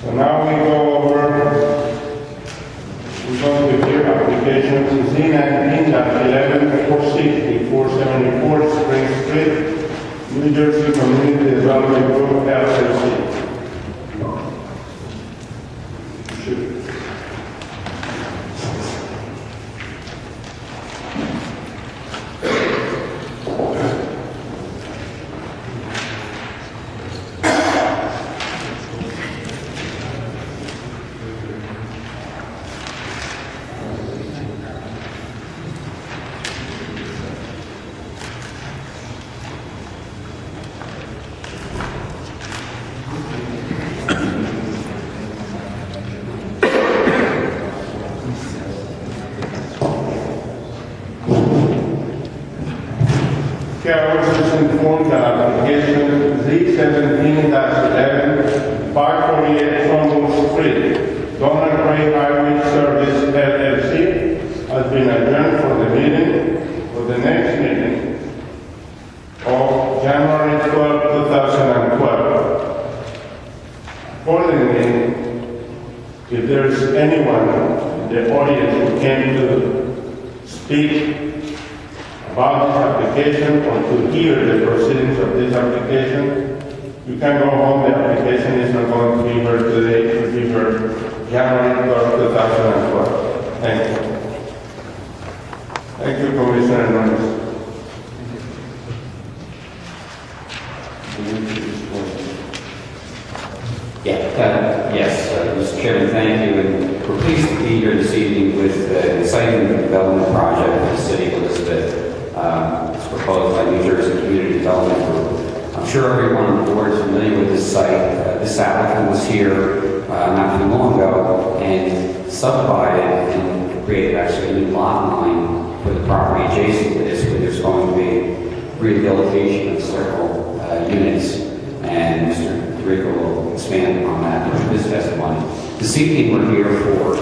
So now we go over, we're going to hear applications Z19-11-460, 474 Spring Street, New Jersey Community Development Group, LLC. Council is informed that application Z17-11, 548 Trumbull Street, Donald Gray Highway Service LLC, has been adjourned for the meeting, for the next meeting of January 12, 2012. Accordingly, if there is anyone in the audience who came to speak about this application or to hear the proceedings of this application, you can go home. The application is not going to be heard today. It will be heard January 12, 2012. Thank you. Thank you, Commissioner Nunes. Yes, Mr. Chairman, thank you. And we're pleased to be here this evening with an exciting development project in the city of Elizabeth. It's proposed by New Jersey Community Development Group. I'm sure everyone on the board is familiar with this site. This applicant was here not too long ago and subdivided and created actually a new lot line for the property adjacent to this, where there's going to be rehabilitation of several units. And Mr. Rico will expand upon that in his testimony. This evening we're here for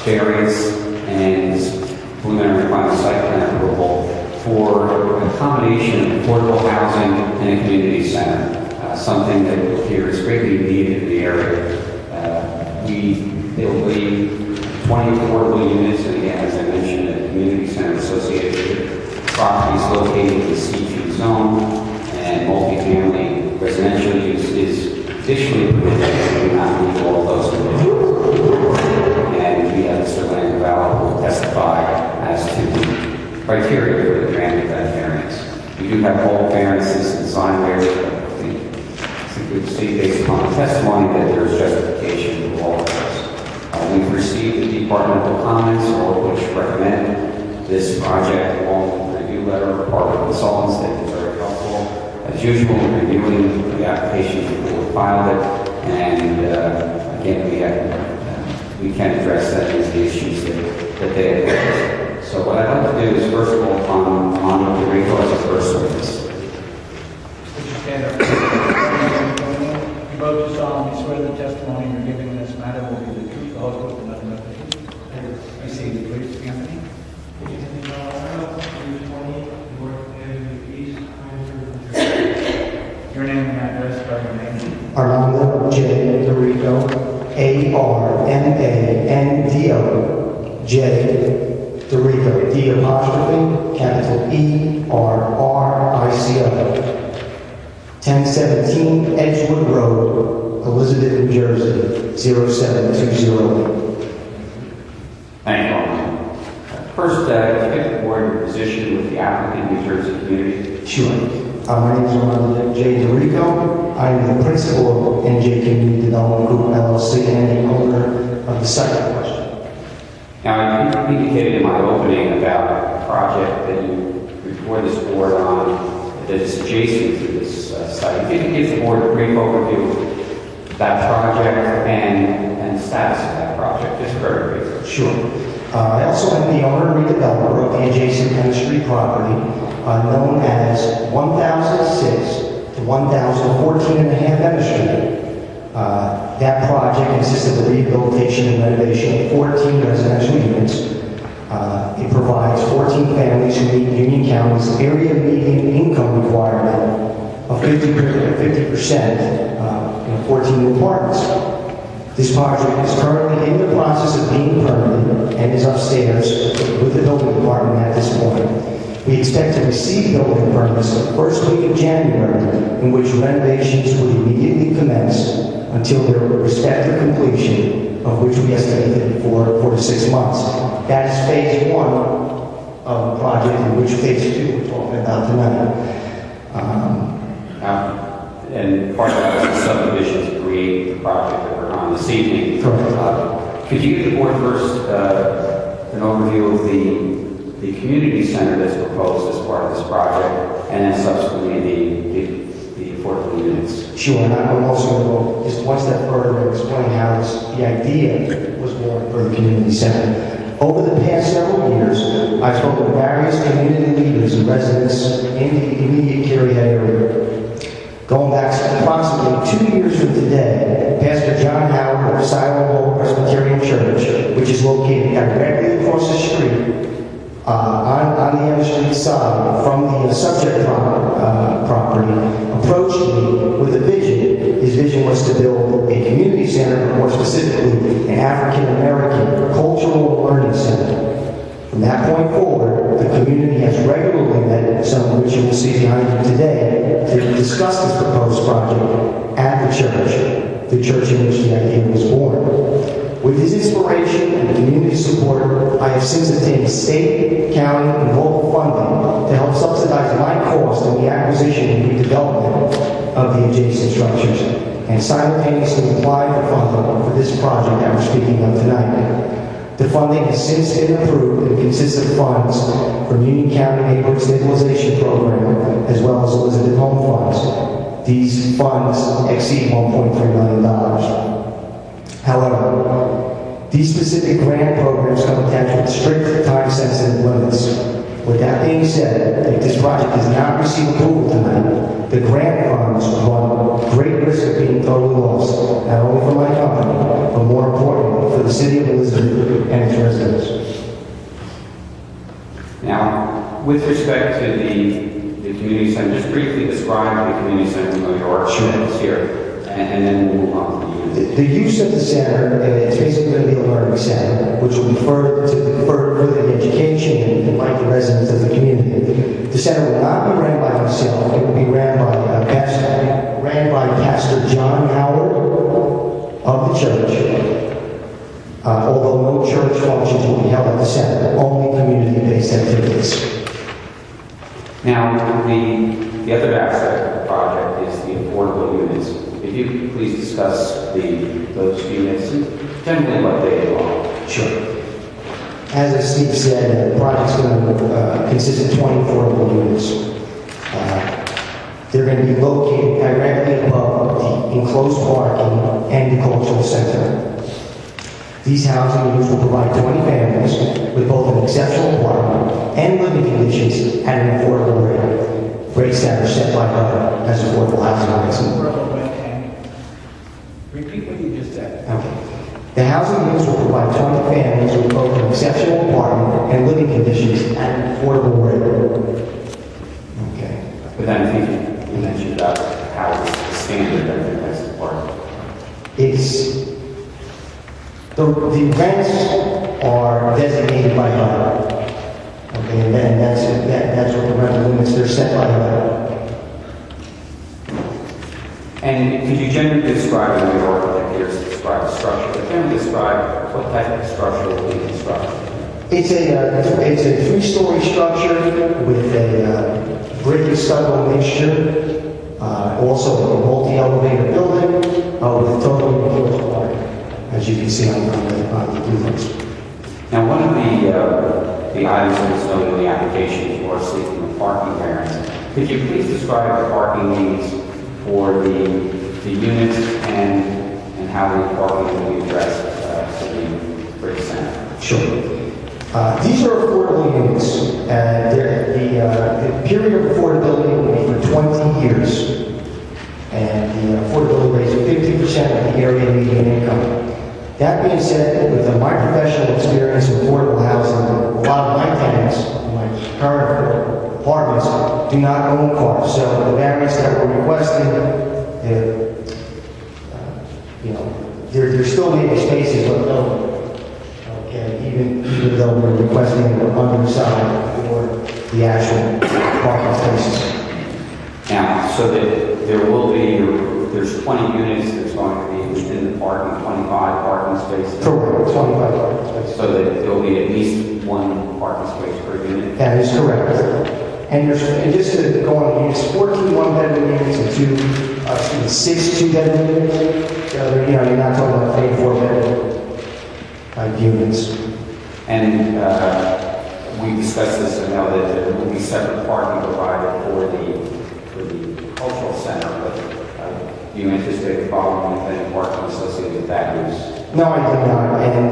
variance and preliminary final site plan approval for a combination of affordable housing and a community center, something that here is greatly needed in the area. There will be 20 affordable units, and again, as I mentioned, a community center associated with properties located in the C2 zone, and multifamily residential use is additionally permitted, and we do not meet all of those conditions. And we have Mr. Landon Valor who will testify as to the criteria for the granting of that variance. We do have all variances and design waivers, but I think we see based upon the testimony that there is justification for all of those. We've received the departmental comments, all of which recommend this project, along with the review letter of our consultants. They've been very helpful. As usual, we're reviewing the application before we filed it, and again, we can address that as the issues that they have raised. So what I'd like to do is, first of all, on the Rico as a first witness. Would you stand up? You both do solemnly swear the testimony you're giving in this matter will be the truth, the whole truth, and nothing but the truth. You see the please, Anthony? Your name and address, spell your name. Armando J. Dorico, Armando J. Dorico, D apostrophe, capital ERRICO, 1017 Edgewood Road, Elizabeth, New Jersey, 07208. Thank you. First, get the board in position with the applicant, New Jersey Community. Sure. My name is Armando J. Dorico. I am the principal of NJ Community Development Group, LLC, and the owner of the site in question. Now, you indicated in my opening about a project that you report this board on that is adjacent to this site. If you could give the board a brief overview of that project and the status of that project, just very briefly. Sure. I also am the owner and redeveloper of the adjacent Penn Street property, known as 1006 to 1014 and a half Emma Street. That project consists of the rehabilitation and renovation of 14 residential units. It provides 14 families who meet Union County's area median income requirement of 50%, 14 new apartments. This project is currently in the process of being permitted and is upstairs with the building department at this point. We expect to receive building permits the first week of January, in which renovations will immediately commence until their respective completion, of which we estimate for 4 to 6 months. That is phase 1 of the project, in which phase 2 we're talking about tonight. And part of that is the subdivision to create the project that we're on this evening. Correct. Could you give the board first an overview of the community center that's proposed as part of this project, and then subsequently the affordable units? Sure, and I'm also going to go just one step further and explain how the idea was born for the community center. Over the past several years, I've spoken to various community leaders and residents in the immediate Curia area. Going back approximately 2 years from today, Pastor John Howard of Siloam Hall Presbyterian Church, which is located directly across the street on the Emma Street side from the subject property, approached me with a vision. His vision was to build a community center, but more specifically, an African-American cultural learning center. From that point forward, the community has regularly met, some of which you will see behind you today, to discuss this proposed project at the church in which the idea was born. With his inspiration and community support, I have since obtained state, county, and local funding to help subsidize my cost in the acquisition and redevelopment of the adjacent structures, and simultaneously apply for funding for this project that we're speaking of tonight. The funding has since been approved and consists of funds from Union County Neighborhood Stabilization Program as well as Elizabeth Home Funds. These funds exceed $1.3 million. However, these specific grant programs come attached with strict time-sensitive limits. With that being said, if this project does not receive approval tonight, the grant funds run great risk of being totally lost, not only for my company, but more importantly, for the city of Elizabeth and its residents. Now, with respect to the community center, just briefly describe the community center in New York. Sure. Here, and then we'll move on to the units. The use of the center is basically going to be a learning center, which will be further the education and invite the residents of the community. The center will not be ran by myself. It will be ran by Pastor John Howard of the church. Although no church functions will be held at the center, only community-based activities. Now, the other aspect of the project is the affordable units. If you could please discuss those units and generally what they involve. Sure. As Steve said, the project's going to consist of 20 affordable units. They're going to be located directly above the enclosed parking and the cultural center. These housing units will provide 20 families with both an exceptional apartment and living conditions at an affordable rate. Rates that are set by HUD as affordable housing rates. Repeat what you just said. Okay. The housing units will provide 20 families with both an exceptional apartment and living conditions at an affordable rate. Okay. But then I think you mentioned about how it's the standard of the next apartment. It's the rents are designated by HUD. Okay, and that's what the rental limits are set by HUD. And could you generally describe in New York, like here's describe the structure, but generally describe what type of structure will be constructed? It's a three-story structure with a brick and stucco mixture. Also a multi-elevator building with a totally enclosed park, as you can see on the blueprints. Now, one of the items that was noted in the application is you are seeking a parking variance. Could you please describe the parking needs for the units and how the parking will be addressed for the center? Sure. These are affordable units. The period of affordability will be for 20 years. And the affordability rate is 50% of the area median income. That being said, with my professional experience in affordable housing, a lot of my tenants, my current apartments, do not own cars. So the variance that we're requesting, there still may be spaces left over. Okay, even though we're requesting an underside for the actual parking spaces. Now, so that there will be, there's 20 units that's going to be within the parking, 25 parking spaces. Correct, 25 parking spaces. So that there'll be at least one parking space per unit. That is correct. And just to go on units, 14 one-bedroom units and 6 two-bedroom units. So, you're not talking about 3 and 4-bedroom type units. And we discussed this, I know that there will be separate parking provided for the cultural center, but do you anticipate following with any parking associated with that use? No, I do not. And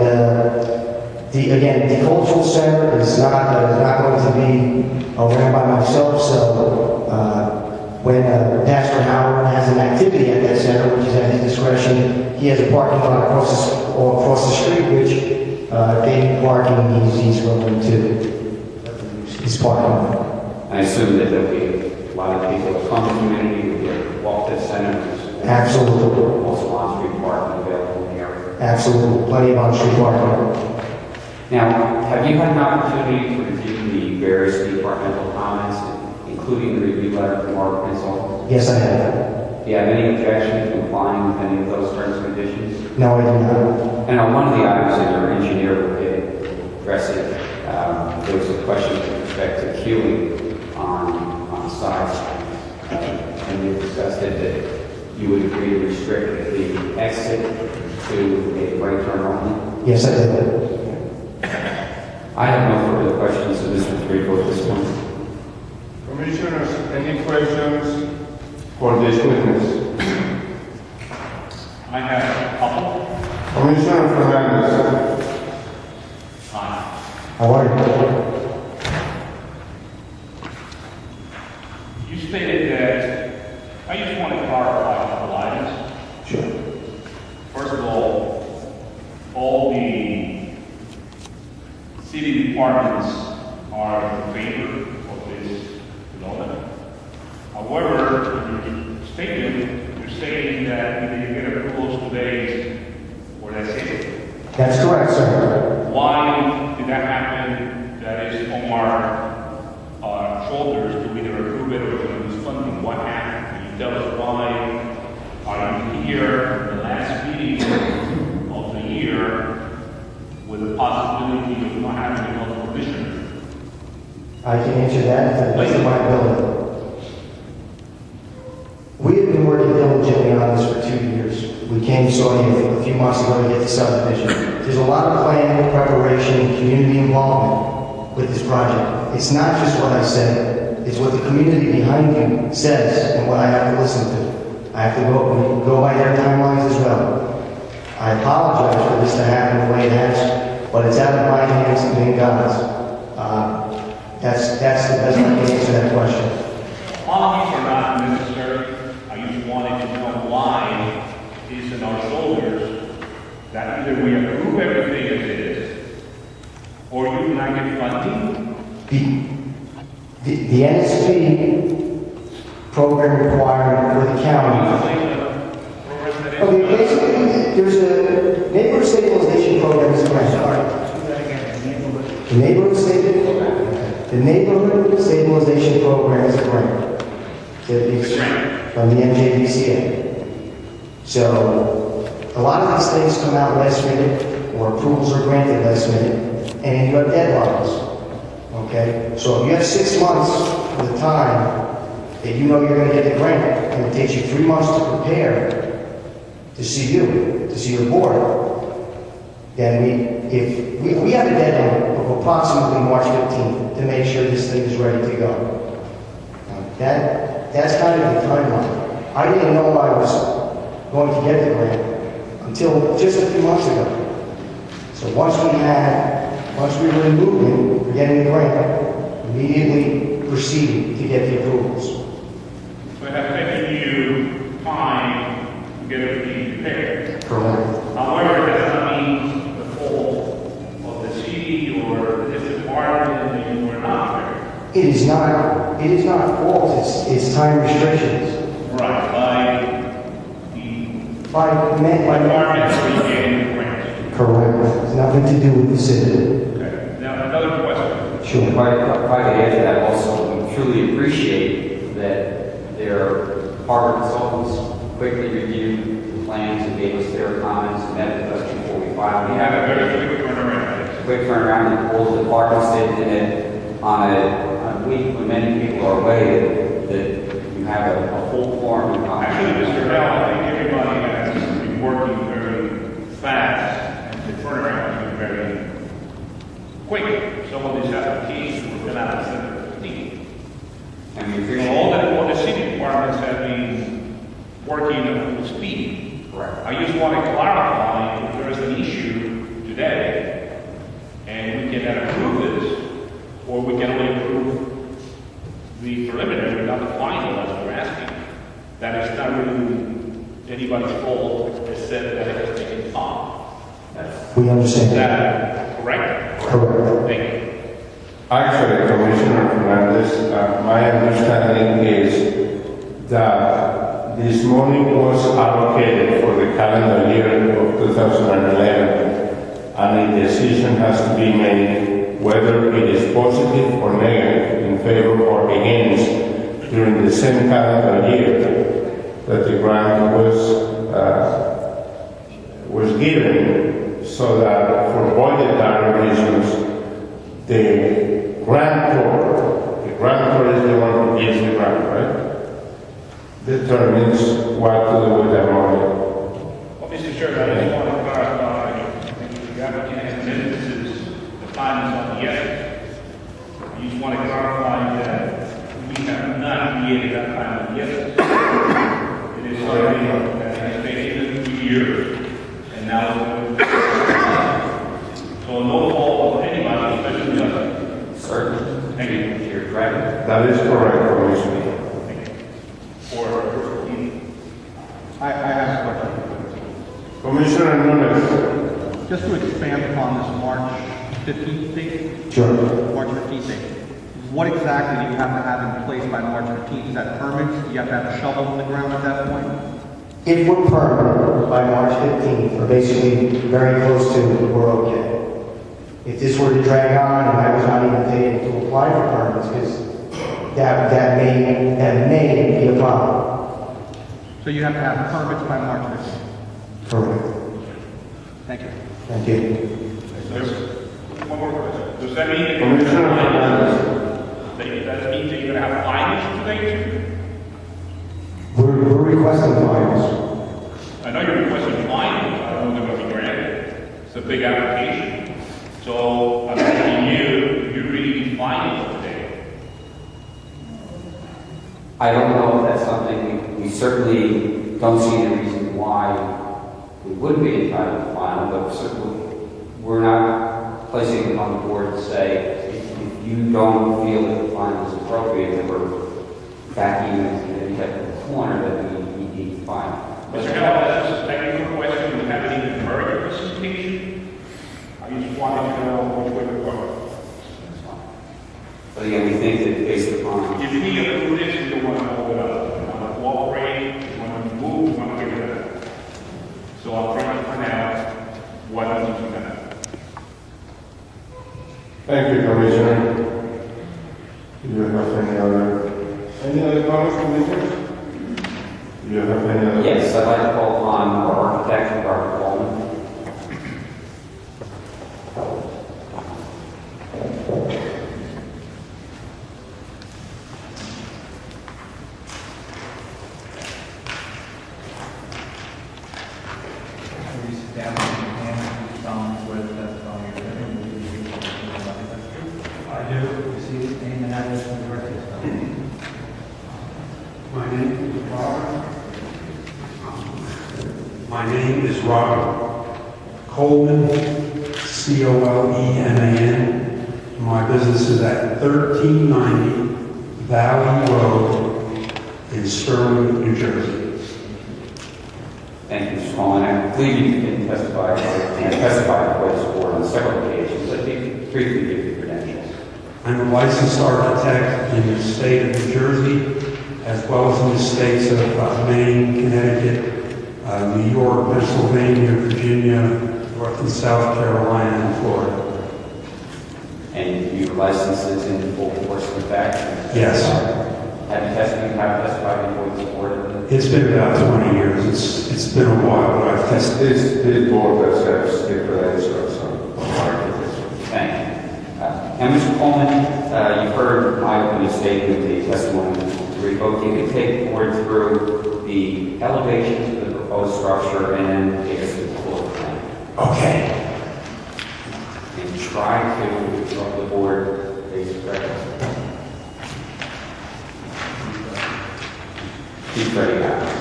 the cultural center is not going to be ran by myself. So when Pastor Howard has an activity at that center, which is at his discretion, he has a parking lot across the street, which paid parking he's willing to he's parking. I assume that there'll be a lot of people from the community who will walk to the center. Absolutely. Also on-street parking available in the area. Absolutely. Plenty of on-street parking. Now, have you had an opportunity to review the various departmental comments, including the review letter from our consultant? Yes, I have. Do you have any objection to complying with any of those terms and conditions? No, I do not. And on one of the items that your engineer did address it, there was a question with respect to queuing on sites. And you discussed it that you would agree to restrict the exit to a right turn only? Yes, I did. I have no further questions, so this was brief at this point. Commissioners, any questions for this witness? I have a couple. Commissioner Fernandez. How are you? You stated that, I just want to clarify a couple items. Sure. First of all the city departments are in favor of this development. However, in your statement, you're saying that either you get approvals today or that's it. That's correct, sir. Why did that happen? That is on our shoulders to either approve it or to lose funding. What happened? Can you tell us why? Are you here in the last meeting of the year with the possibility of not having enough commissioners? I can answer that to the best of my ability. We have been working diligently on this for 2 years. We came saw you a few months ago to get the subdivision. There's a lot of planning, preparation, and community involvement with this project. It's not just what I said, it's what the community behind you says and what I have to listen to. I have to go by their timelines as well. I apologize for this to happen the way it has, but it's out of my hands and in God's. That's the best I can answer that question. Apologies are not necessary. I just wanted to know why it's in our shoulders that either we approve everything as it is, or you do not get funding. The NSP program requirement for the county. Okay, basically, there's a neighborhood stabilization program is grant. The neighborhood stabilization program is a grant. It's from the NJDCA. So a lot of these things come out last minute, or approvals are granted last minute, and you have deadlines. Okay, so if you have 6 months for the time that you know you're going to get the grant, and it takes you 3 months to prepare to see your board, then we have a deadline of approximately March 15th to make sure this thing is ready to go. That's kind of the timeline. I didn't know I was going to get the grant until just a few months ago. So once we were in movement for getting the grant, immediately proceeded to get the approvals. So it has taken you time to get everything prepared. Correct. However, that does not mean the fault of the city or the department that you were not prepared. It is not fault, it's time restrictions. Right, by the Requirements for you getting the grant. Correct. It's nothing to do with the city. Okay. Now, another question. Sure. If I could add to that also, we truly appreciate that their harbor consultants quickly reviewed the plans and gave us their comments and met with us before we filed. We have a very quick turnaround. Quick turnaround, and all the departments did it on a week when many people are away, that you have a full form. Actually, Mr. Bell, I think everybody has been working very fast, and the turnaround has been very quick. Some of these applications were filled out on December 15th. And we And appreciate all the city departments have been working at full speed. Correct. I just want to clarify if there is an issue today, and we can then approve this, or we can only approve the preliminary, not the final, as we're asking. That is not really anybody's fault, except that it has taken time. We Is understand. that correct? Correct. Thank you. Actually, Commissioner Fernandez, my understanding is that this money was allocated for the calendar year of 2011, and a decision has to be made whether it is positive or negative, in favor or against, during the same calendar year that the grant was given, so that for budgetary reasons, the grantor is the one who gives the grant, right? Determines what to do with that money. Well, Mr. Chairman, I just want to clarify, the applicant has businesses, the time is on the essence. I just want to clarify that we have not created that kind of essence. It is something that has taken 2 years, and now so no fault of anybody, especially us. Certainly. Thank you. You're correct. That is correct, Commissioner. Or, I have a question. Commissioner Nunes. Just to expand upon this March 15th date, Sure. March 15th date, what exactly do you have to have in place by March 15th? Is that permits? Do you have to have a shovel in the ground at that point? If we're permanent by March 15th, or basically very close to, we're okay. If this were to drag on and I was not even able to apply for permits, because that may be a problem. So you have to have permits by March 15th. Correct. Thank you. Thank you. one more question. Does that mean that Commissioner Fernandez. that means that you're going to have fines today too? We're requesting finals. I know you're requesting fines, I don't know if they're going to be granted. It's a big application. So I'm asking you really need fines today? I don't know if that's something, we certainly don't see any reason why we would be entitled to final, but certainly we're not placing it on the board to say, if you don't feel that the fine is appropriate, then we're backing in the corner that we need to fine. Mr. Keller, that's just a technical question. We haven't even heard your presentation. I just wanted to know which way we're going. But again, we think that based upon, If we approve this, we don't want to hold it up. We want to cooperate, we want to move, we want to get it done. So I'll try to find out what needs to be done. Thank you, Commissioner. Do you have any other comments, Commissioners? Do you have any other? yes, I'd like to call upon our architect, Dr. Coleman. Will you sit down and swear the testimony you're giving will be the truth, nothing but the truth? I do. You see the name and address of the record? My name is Robert. My name is Robert Coleman, Coleman. My business is at 1390 Valley Road in Sterling, New Jersey. Thank you, Mr. Coleman. I believe you can testify before this board on several occasions. Let me briefly give you credentials. I'm a licensed architect in the state of New Jersey, as well as in the states of Maine, Connecticut, New York, Pennsylvania, Virginia, North and South Carolina, and Florida. And your licenses in full force and effect? Yes. Have you testified before this board? It's been about 20 years. It's been a while, but I've tested. This board has stipulated so. Thank you. And Mr. Coleman, you've heard my opening statement, the testimony to revoke. You can take the board through the elevations of the proposed structure and I guess the floor plan. Okay. And try to instruct the board basic records. Keep 30 hours.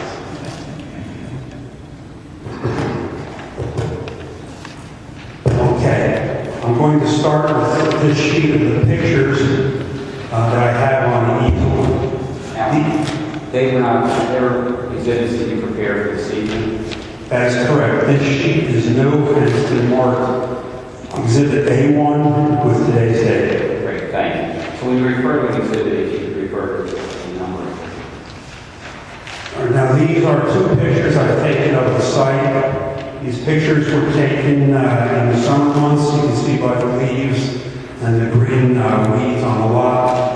Okay. I'm going to start with this sheet of the pictures that I have on the easel. Now, they were exhibits that you prepared for this evening. That is correct. This sheet is new and it's been marked Exhibit A1 with today's date. Great, thank you. So when you refer to an exhibit, if you could refer to the number. Now, these are two pictures I've taken of the site. These pictures were taken in the summer months. You can see by the leaves and the green weeds on the lot.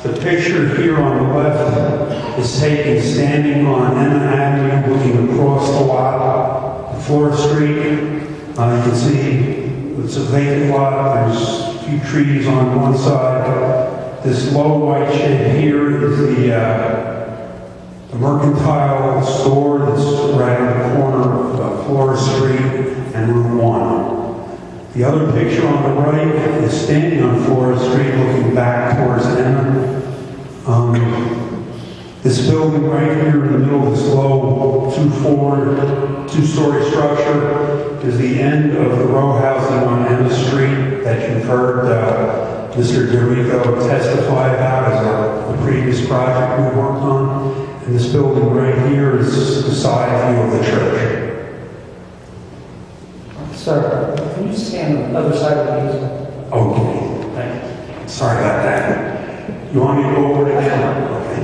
The picture here on the left is taken standing on Emma Avenue, looking across the lot, Flora Street. You can see it's a vacant lot. There's a few trees on one side. This low white shed here is the mercantile store that's right on the corner of Flora Street and Route 1. The other picture on the right is standing on Flora Street looking back towards Emma. This building right here in the middle of this low two-story structure is the end of the row housing on Emma Street that you've heard Mr. DeRico testify about as a previous project we worked on. And this building right here is the side view of the church. Sir, can you stand on the other side of the easel? Okay, thank you. Sorry about that. You want me to go over it again? Okay.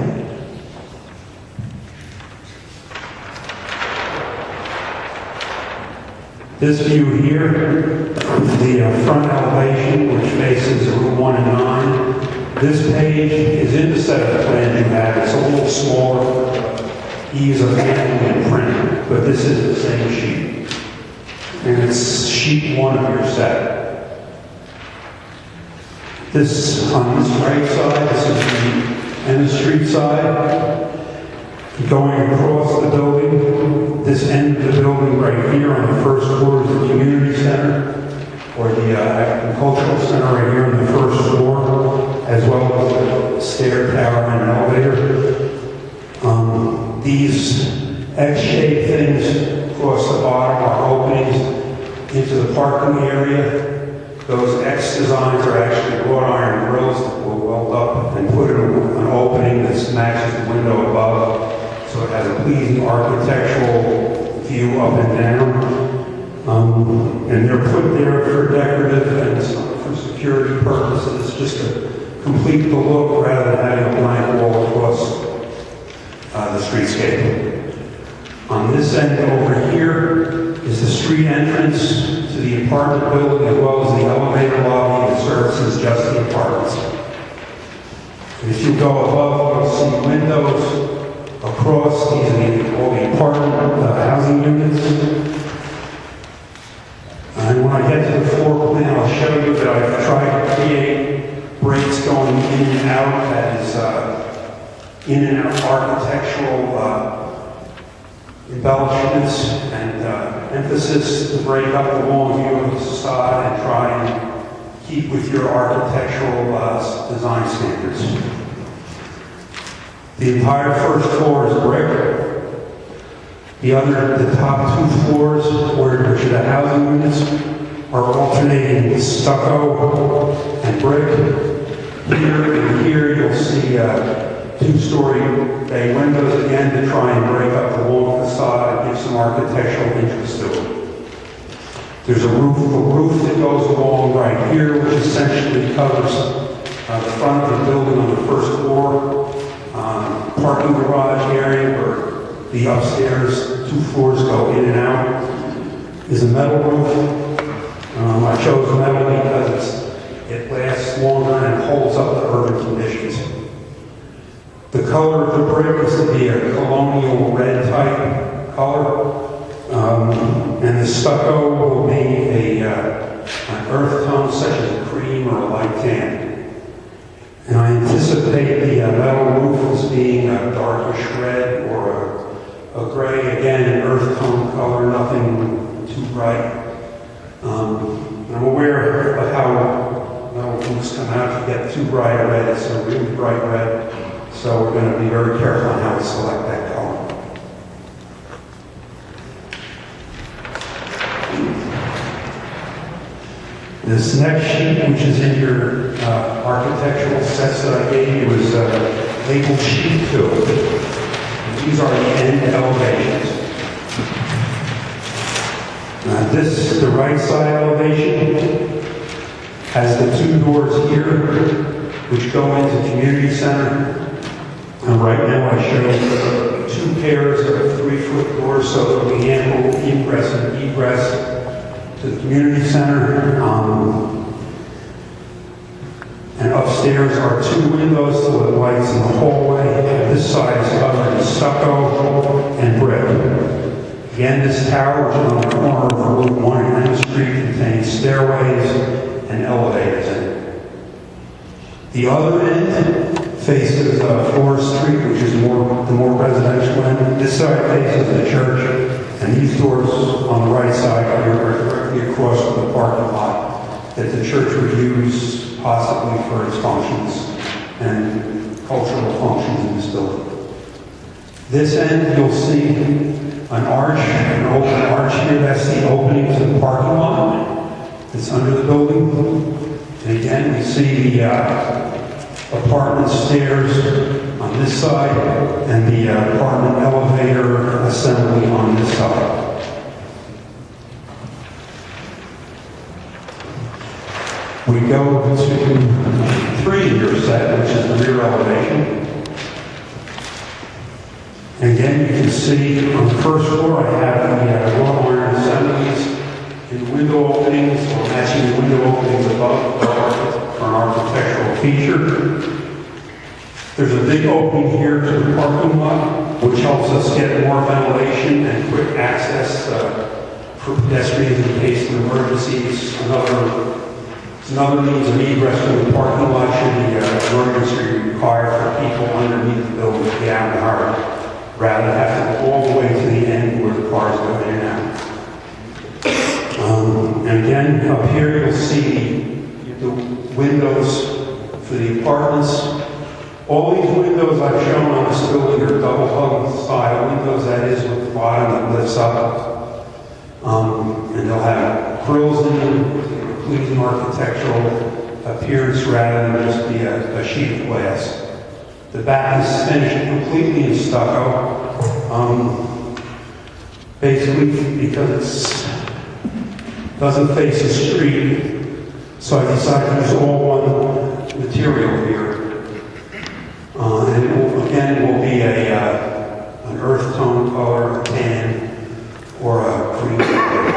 This view here is the front elevation, which faces Route 1 and 9. This page is in the set of plans you have. It's a little smaller, ease of handling and print, but this is the same sheet. And it's sheet 1 of your set. This, on this right side, this is the Emma Street side. Going across the building, this end of the building right here on the first floor is the community center, or the agricultural center right here on the first floor, as well as the stair tower and an elevator. These X-shaped things across the bottom are openings into the parking area. Those X designs are actually wrought iron grills that will weld up and put in an opening that matches the window above. So it has a pleasing architectural view up and down. And they're put there for decorative and for security purposes, just to complete the look rather than having a blank wall across the streetscape. On this end over here is the street entrance to the apartment building as well as the elevator lobby that services just the apartments. And if you go above, you'll see windows across these are all the apartment housing units. And when I get to the floor plan, I'll show you that I've tried to create breaks going in and out, that is in and out architectural embellishments and emphasis to break up the long view of the facade and try and keep with your architectural design standards. The entire first floor is brick. The top two floors, which are the housing units, are alternating stucco and brick. Here and here you'll see two-story bay windows again to try and break up the long facade and give some architectural interest to it. There's a roof that goes along right here, which essentially covers the front of the building on the first floor. Parking garage area where the upstairs 2 floors go in and out, is a metal roof. I chose metal because it lasts longer and holds up to urban conditions. The color of the brick is to be a colonial red type color, and the stucco will be an earth tone such as a cream or a light tan. And I anticipate the metal roof as being a darkish red or a gray, again an earth tone color, nothing too bright. I'm aware of how metal roofs come out to get too bright a red. It's a really bright red, so we're going to be very careful on how we select that color. This next sheet, which is in your architectural sets that I gave you, is labeled sheet 2. These are the end elevations. This, the right side elevation, has the 2 doors here, which go into community center. And right now I show 2 pairs of 3-foot doors, so there'll be ample ingress and egress to the community center. And upstairs are 2 windows to the lights in the hallway. This side is covered in stucco and brick. Again, this tower, which is on the corner of Route 1 and Elm Street, contains stairways and elevators in it. The other end faces Forest Street, which is the more residential end. This side faces the church, and these doors on the right side are directly across from the parking lot that the church would use possibly for its functions and cultural functions in this building. This end, you'll see an arch, an open arch here. That's the opening to the parking lot that's under the building. And again, we see the apartment stairs on this side and the apartment elevator assembly on this side. We go to 3 in your set, which is the rear elevation. And again, you can see on the first floor I have the wrought iron assemblies in window openings or matching the window openings above for an architectural feature. There's a big opening here to the parking lot, which helps us get more ventilation and quick access for pedestrians in case of emergencies. Another means of egress from the parking lot should the emergency require for people underneath the building to get out and hurry, rather than have to go all the way to the end where the cars go in and out. And again, up here you'll see the windows for the apartments. All these windows I've shown on this building are double hung style windows, that is with the bottom that lifts up. And they'll have grills in them, pleasing architectural appearance rather than just be a sheet of glass. The back is finished completely in stucco, basically because it doesn't face the street, so I decided to use all one material here. And it will be an earth tone color, a tan, or a cream color.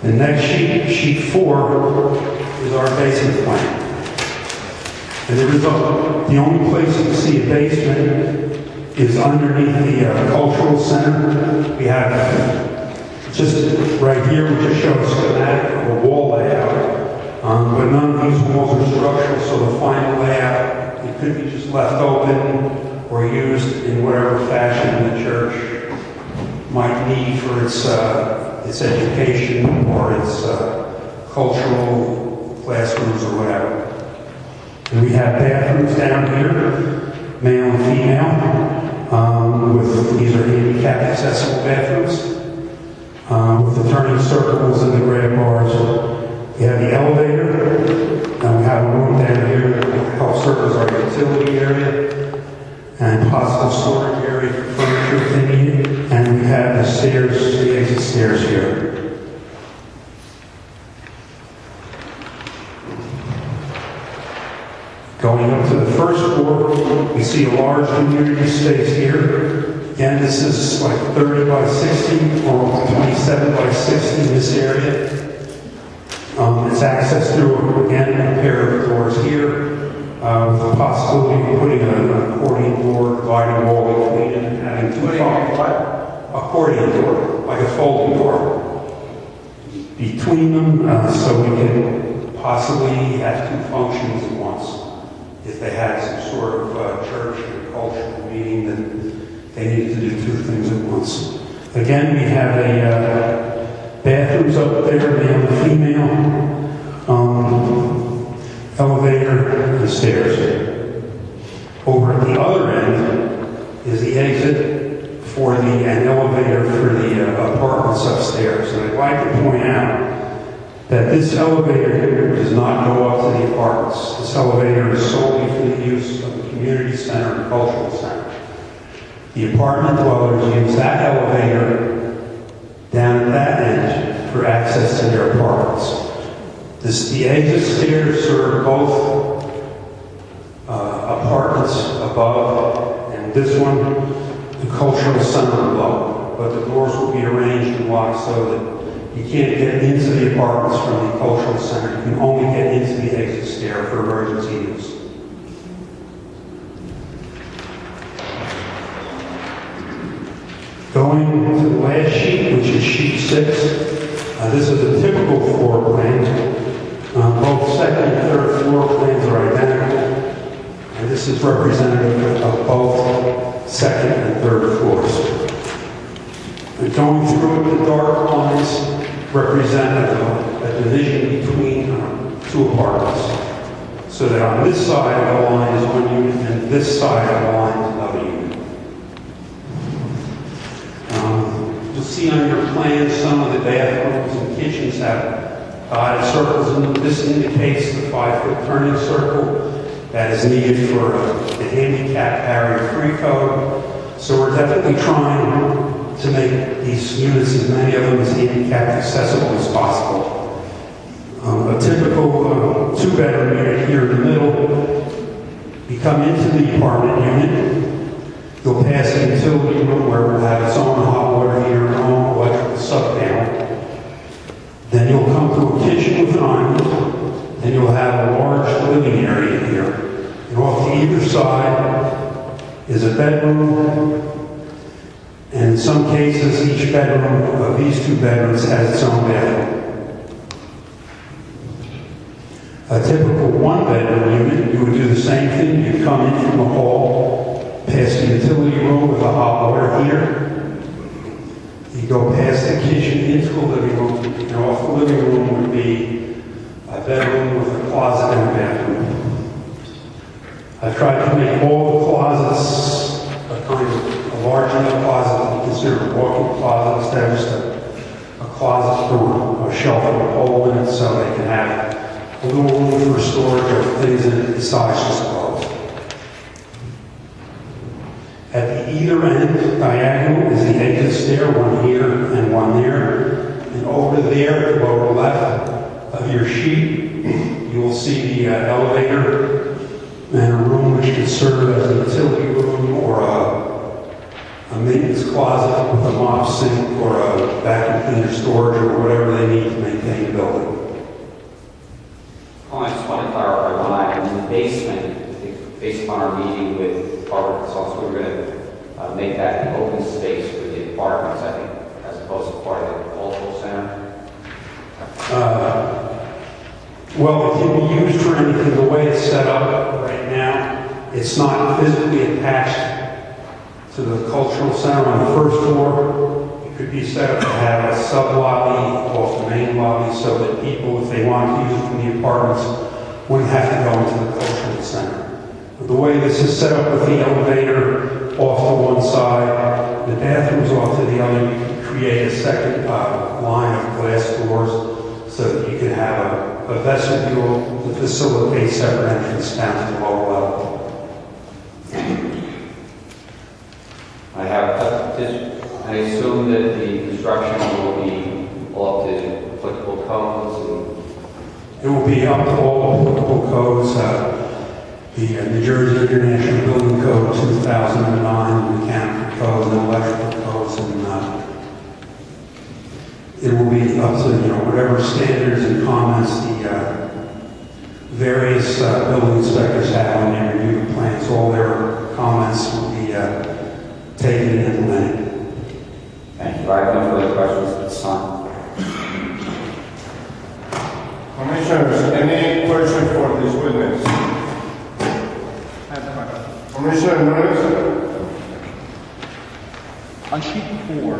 The next sheet, sheet 4, is our basement plan. And the only place you can see a basement is underneath the cultural center. We have just right here, we just show a schematic of a wall layout. But none of these walls are structural, so the final layout, it could be just left open or used in whatever fashion the church might need for its education or its cultural classrooms or whatever. And we have bathrooms down here, male and female, these are handicap accessible bathrooms, with the turning circles and the grab bars. We have the elevator, and we have a room down here that helps serve as our utility area and possible storage area for furniture if they need it. And we have the stairs, the exit stairs here. Going up to the first floor, we see a large community space here. Again, this is like 30 by 60 or 27 by 60 in this area. It's accessed through, again, a pair of doors here, with the possibility of putting an accordion door, dividing wall between it, and having two accordion door, like a folding door, between them, so we can possibly have two functions at once. If they had some sort of church or cultural meeting, that they needed to do two things at once. Again, we have a bathrooms up there, male and female, elevator and stairs. Over at the other end is the exit for an elevator for the apartments upstairs. And I'd like to point out that this elevator here does not go up to the apartments. This elevator is solely for the use of the community center and cultural center. The apartment dwellers use that elevator down at that end for access to their apartments. The exit stairs serve both apartments above, and this one, the cultural center below. But the doors will be arranged and locked so that you can't get into the apartments from the cultural center. You can only get into the exit stair for emergency use. Going to the last sheet, which is sheet 6. This is a typical floor plan. Both second and third floor plans are identical, and this is representative of both second and third floors. And going through it, the dark lines represent a division between two apartments. So that on this side of the line is one unit, and this side of the line is another unit. You'll see on your plan some of the bathrooms and kitchens have dotted circles, and this indicates the 5-foot turning circle that is needed for the handicap barrier-free code. So we're definitely trying to make these units, as many of them, as handicap accessible as possible. A typical two-bedroom unit here in the middle. You come into the apartment unit, you'll pass the utility room where we'll have its own hot water heater and own electrical sub-panel. Then you'll come to a kitchen with an island, and you'll have a large living area here. And off to either side is a bedroom, and in some cases, each bedroom of these two bedrooms has its own bathroom. A typical one-bedroom unit, you would do the same thing. You'd come in from the hall, past the utility room with a hot water heater. You go past the kitchen into the living room, and off the living room would be a bedroom with a closet and a bathroom. I've tried to make all the closets a kind of a large enough closet to be considered a walk-in closet instead of just a closet for a shelf with a hole in it, so they can have a little room for storage of things in it besides just clothes. At the either end, diagonal, is the exit stair, one here and one there. And over there, at the lower left of your sheet, you will see the elevator and a room which can serve as a utility room or a maintenance closet with a mop sink or a vacuum cleaner storage or whatever they need to maintain the building. Oh, I just want to clarify one item. In the basement, I think based on our meeting with Harvard Consultants, we were going to make that an open space for the apartments, I think, as opposed to part of the cultural center. Well, it can be used for anything. The way it's set up right now, it's not physically attached to the cultural center on the first floor. It could be set up to have a sub-lobby off the main lobby so that people, if they want to use it from the apartments, wouldn't have to go into the cultural center. The way this is set up with the elevator off to one side, the bathrooms off to the other, you can create a second line of glass doors so that you can have a vestibule to facilitate separate entrance down to the lower level. I assume that the construction will be all up to applicable codes and It will be up to all applicable codes. the New Jersey International Building Code 2009, mechanical codes and electrical codes, and it will be up to, whatever standards and comments the various building inspectors have when they review the plans. All their comments will be taken and implemented. Thank you. I have no further questions at this time. Commissioners, any question for this witness? I have a question. Commissioner Nunes? On sheet 4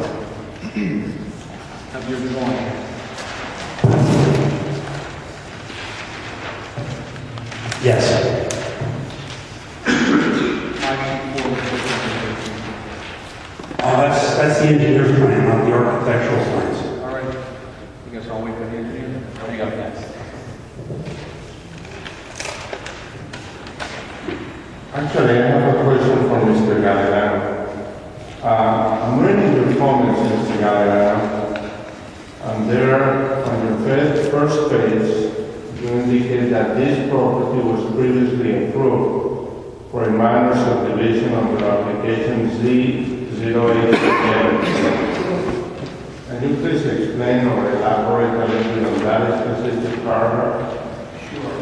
of your drawing, Yes. That's the engineer's plan, not the architectural plans. all right. I guess I'll wait for the engineer. There you go. Yes. Actually, I have a question for Mr. Galliano. I'm reading your comments, Mr. Galliano, and there, on your first page, you indicate that this property was previously approved for a minor subdivision under application Z087. Can you please explain or elaborate a little bit on that specific paragraph? Sure.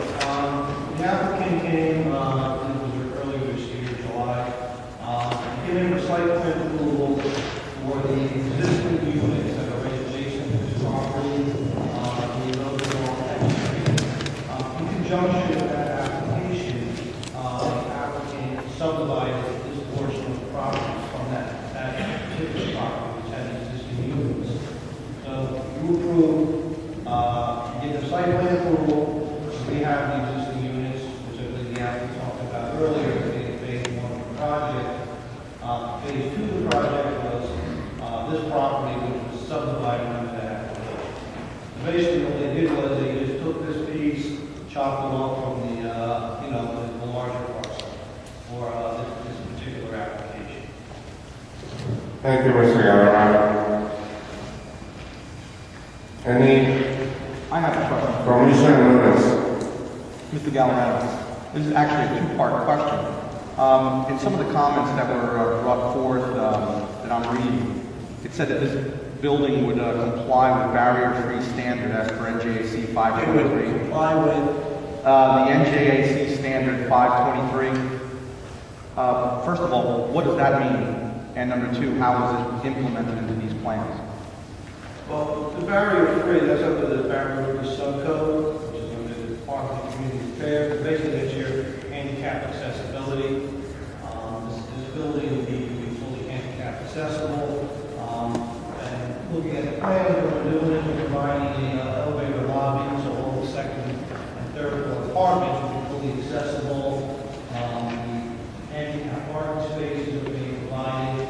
The applicant came, it was earlier this year, July, giving a site plan approval for the existing units that are adjacent to this property, the overall street. In conjunction with that application, the applicant subdivided this portion of the property from that particular property, which had existing units. So you approve, give the site plan approval. We have the existing units, specifically the applicant talked about earlier, in phase 1 of the project. Phase 2 of the project was this property, which was subdivided into that application. Basically, what they did was they just took this piece, chopped it off from the, the larger parcel for this particular application. Thank you, Mr. Galliano. Any I have a question. Commissioner Nunes? Mr. Galliano, this is actually a two-part question. In some of the comments that were brought forth that I'm reading, it said that this building would comply with barrier-free standard as per NJAC 523. Comply with The NJAC standard 523. First of all, what does that mean? And number two, how is it implemented into these plans? Well, the barrier-free, that's under the barrier-free subcode, which is under the Department of Community Affairs. Basically, that's your handicap accessibility. This building will be fully handicap accessible. And looking at the plan, what we're doing is we're providing an elevator lobby, so all the second and third floor apartments will be fully accessible. The handicap parking spaces are being provided.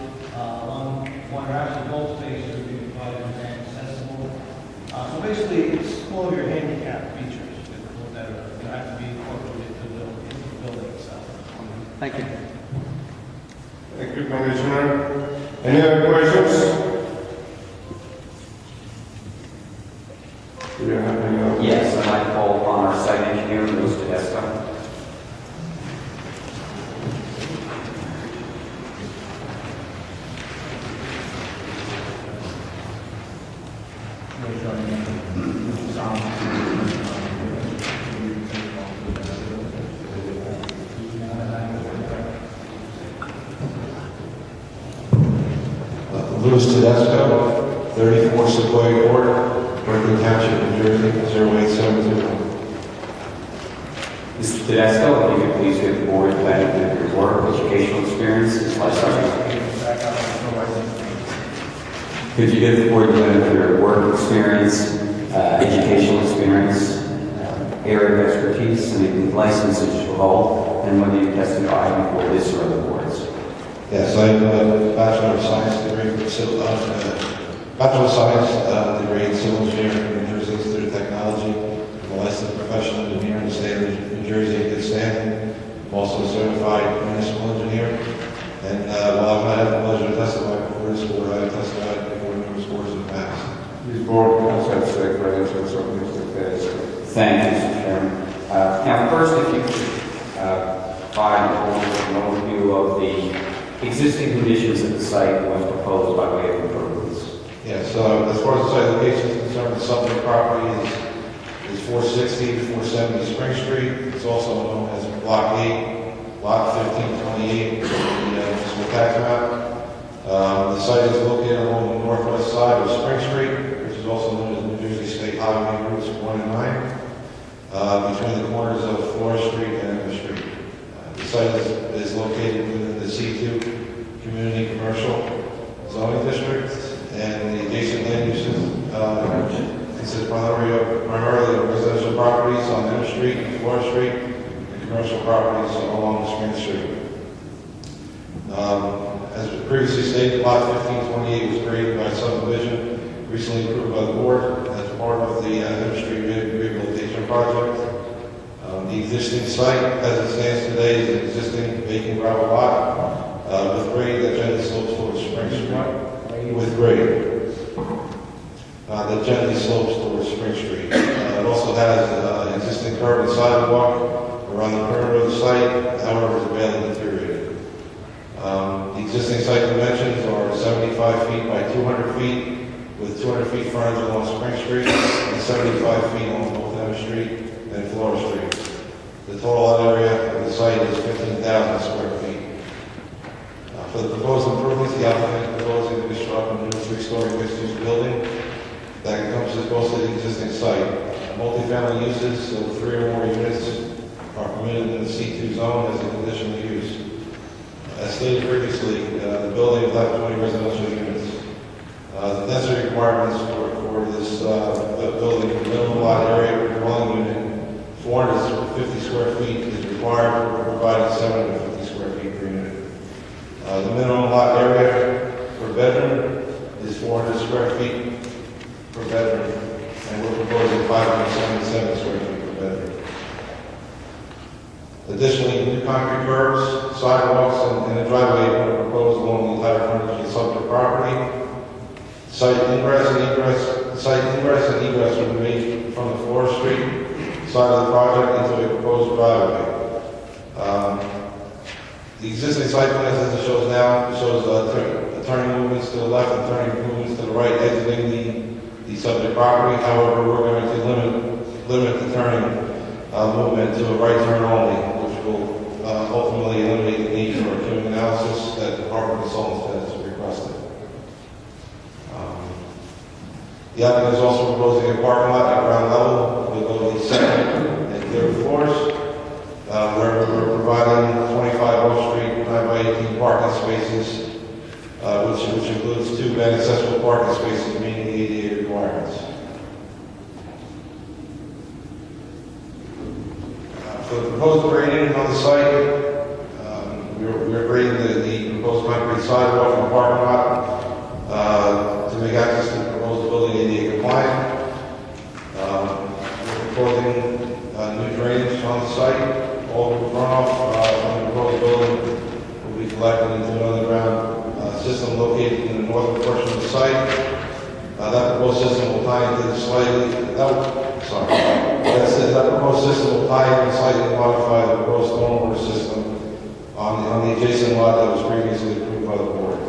One or actually both spaces are being provided and accessible. So basically, it's all of your handicap features that have to be incorporated into the building itself. Thank you. Thank you, Commissioner. Any other questions? Do you have any other? Yes, I'd like to call upon our site engineer, Louis Tedesco. Louis Tedesco, 34 Sequoia Court, Berkeley Township, New Jersey, 08721. Mr. Tedesco, if you could please give the board the benefit of your work, educational experience, lifestyle. Could you give the board the benefit of your work experience, educational experience, area of expertise, and license that you hold, and whether you testified before this or other boards? Yes, I have a Bachelor of Science degree in civil, Bachelor of Science degree in civil engineering from New Jersey Institute of Technology. I'm a licensed professional engineer in the state of New Jersey in good standing. I'm also a certified municipal engineer. And while I've not had the pleasure to testify before this board, I have testified before numerous boards in the past. This board has had secretaries of Mr. Tedesco. Thank you, Mr. Chairman. Now, first, if you could 5 is an overview of the existing conditions at the site and what's proposed by way of improvements. Yes, as far as the site location is concerned, the subject property is 460 to 470 Spring Street. It's also known as Block 8, Lot 1528, the municipal tax map. The site is located along the northwest side of Spring Street, which is also known as New Jersey State Highway routes 1 and 9, between the corners of Flora Street and Emma Street. The site is located within the C2 Community Commercial Zoning District, and the adjacent land uses consist primarily of residential properties on Emma Street and Flora Street, and commercial properties along Spring Street. As previously stated, Lot 1528 was created by subdivision recently approved by the board as part of the Emma Street Rehabilitation Project. The existing site, as it stands today, is an existing vacant gravel lot with grade that gently slopes towards Spring Street. With grade that gently slopes towards Spring Street. It also has an existing curb and sidewalk around the perimeter of the site, however, is badly deteriorated. The existing site dimensions are 75 feet by 200 feet, with 200 feet frontage along Spring Street and 75 feet on both Emma Street and Flora Street. The total lot area of the site is 15,000 square feet. For the proposed improvements, the applicant is proposing to construct a new 3-story mixed-use building that encompasses most of the existing site. Multifamily uses, so 3 or more units, are permitted in the C2 zone as a conditional use. As stated previously, the building will have 20 residential units. The density requirements for this building, the minimum lot area per dwelling unit, 450 square feet is required, provided 750 square feet per unit. The minimum lot area per bedroom is 400 square feet per bedroom, and we're proposing 577 square feet per bedroom. Additionally, new concrete curbs, sidewalks, and a driveway are proposed along the entire frontage of the subject property. Site ingress and egress will be made from the Flora Street side of the project into a proposed driveway. The existing site plan, as it shows now, shows turning movements to the left and turning movements to the right, exiting the subject property. However, we're going to limit the turning movement to a right turn only, which will ultimately eliminate the need for a queuing analysis that the Department of Consultants has requested. The applicant is also proposing a parking lot at ground level with both the second and third floors, where we're providing 25 Oak Street 9x18 parking spaces, which includes 2 van accessible parking spaces meeting the ADA requirements. For the proposed grading on the site, we're grading the proposed concrete sidewalk and parking lot to make access to the proposed building ADA compliant. We're proposing new drainage on the site. All the runoff from the proposed building will be collected into an underground system located in the northern portion of the site. That proposed system will tie into the that proposed system will tie in and slightly modify the proposed stormwater system on the adjacent lot that was previously approved by the board.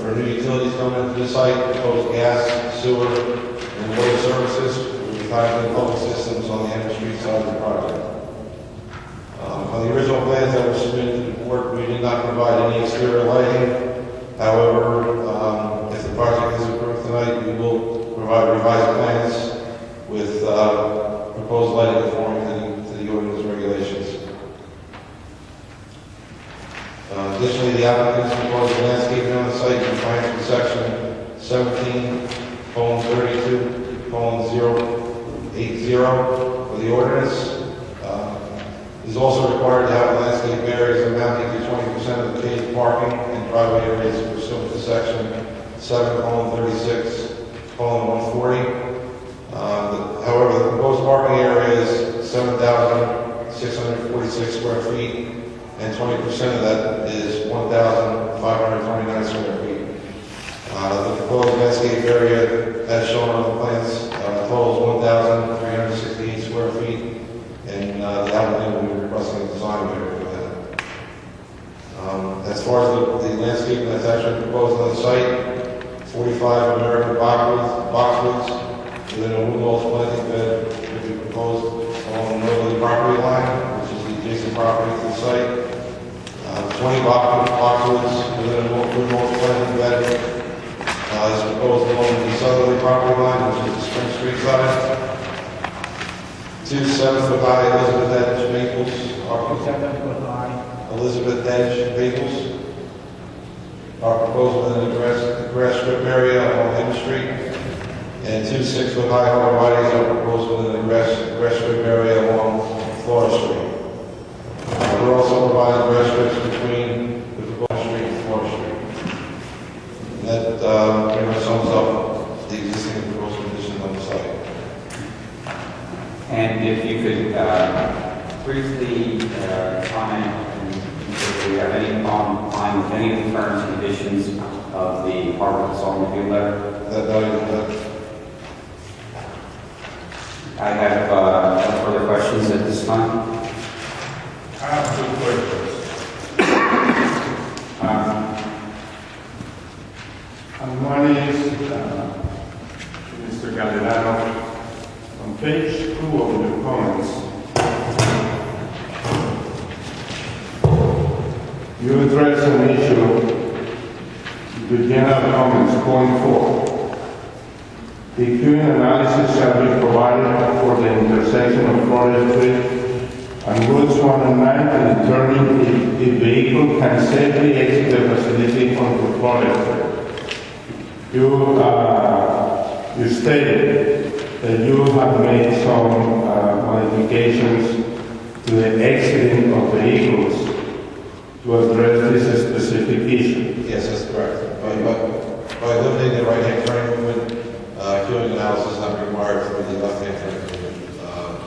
For new utilities coming into the site, proposed gas, sewer, and water services will be tied to the public systems on the Emma Street side of the project. On the original plans that were submitted to the board, we did not provide any exterior lighting. However, if the project is approved tonight, we will provide revised plans with proposed lighting conforming to the ordinance regulations. Additionally, the applicant is proposing landscaping on the site in compliance with section 17:32:080 of the ordinance. It is also required to have landscape areas amounting to 20% of the paved parking and driveway areas pursuant to section 7:36:140. However, the proposed parking area is 7,646 square feet, and 20% of that is 1,529 square feet. The proposed landscape area, as shown on the plans, totals 1,368 square feet, and the applicant will be requesting a design actually proposed on the site, 45 American boxwoods, within a wood-mulch planting bed will be proposed along the northerly property line, which is the adjacent property to the site. 20 boxwoods within a wood-mulch planting bed is proposed along the southerly property line, which is the Spring Street side. 2 7-foot-high Elizabeth Edge maples are 7-foot-high. Elizabeth Edge maples are proposed within the grass strip area along Emma Street, and 2 6-foot-high arborvitaes are proposed within the grass strip area along Flora Street. We're also providing grass strips between the proposed street and Flora Street. And that pretty much sums up the existing and proposed conditions on the site. And if you could briefly comment, and if you have any problem with any of the terms and conditions of the Harbor Consultant Review letter. I have no further questions at this time. I have 2 questions. And one is, Mr. Gallerano, on page 2 of your comments, you address an issue, the general comments going forward. The queuing analysis shall be provided for the intersection of Florida Street and routes 1 and 9 to determine if the vehicle can safely exit the facility onto Florida Street. You stated that you have made some modifications to the exiting of vehicles to address this specific issue. Yes, that's correct. By eliminating the right-hand turn movement, queuing analysis is not required for the left-hand turn movement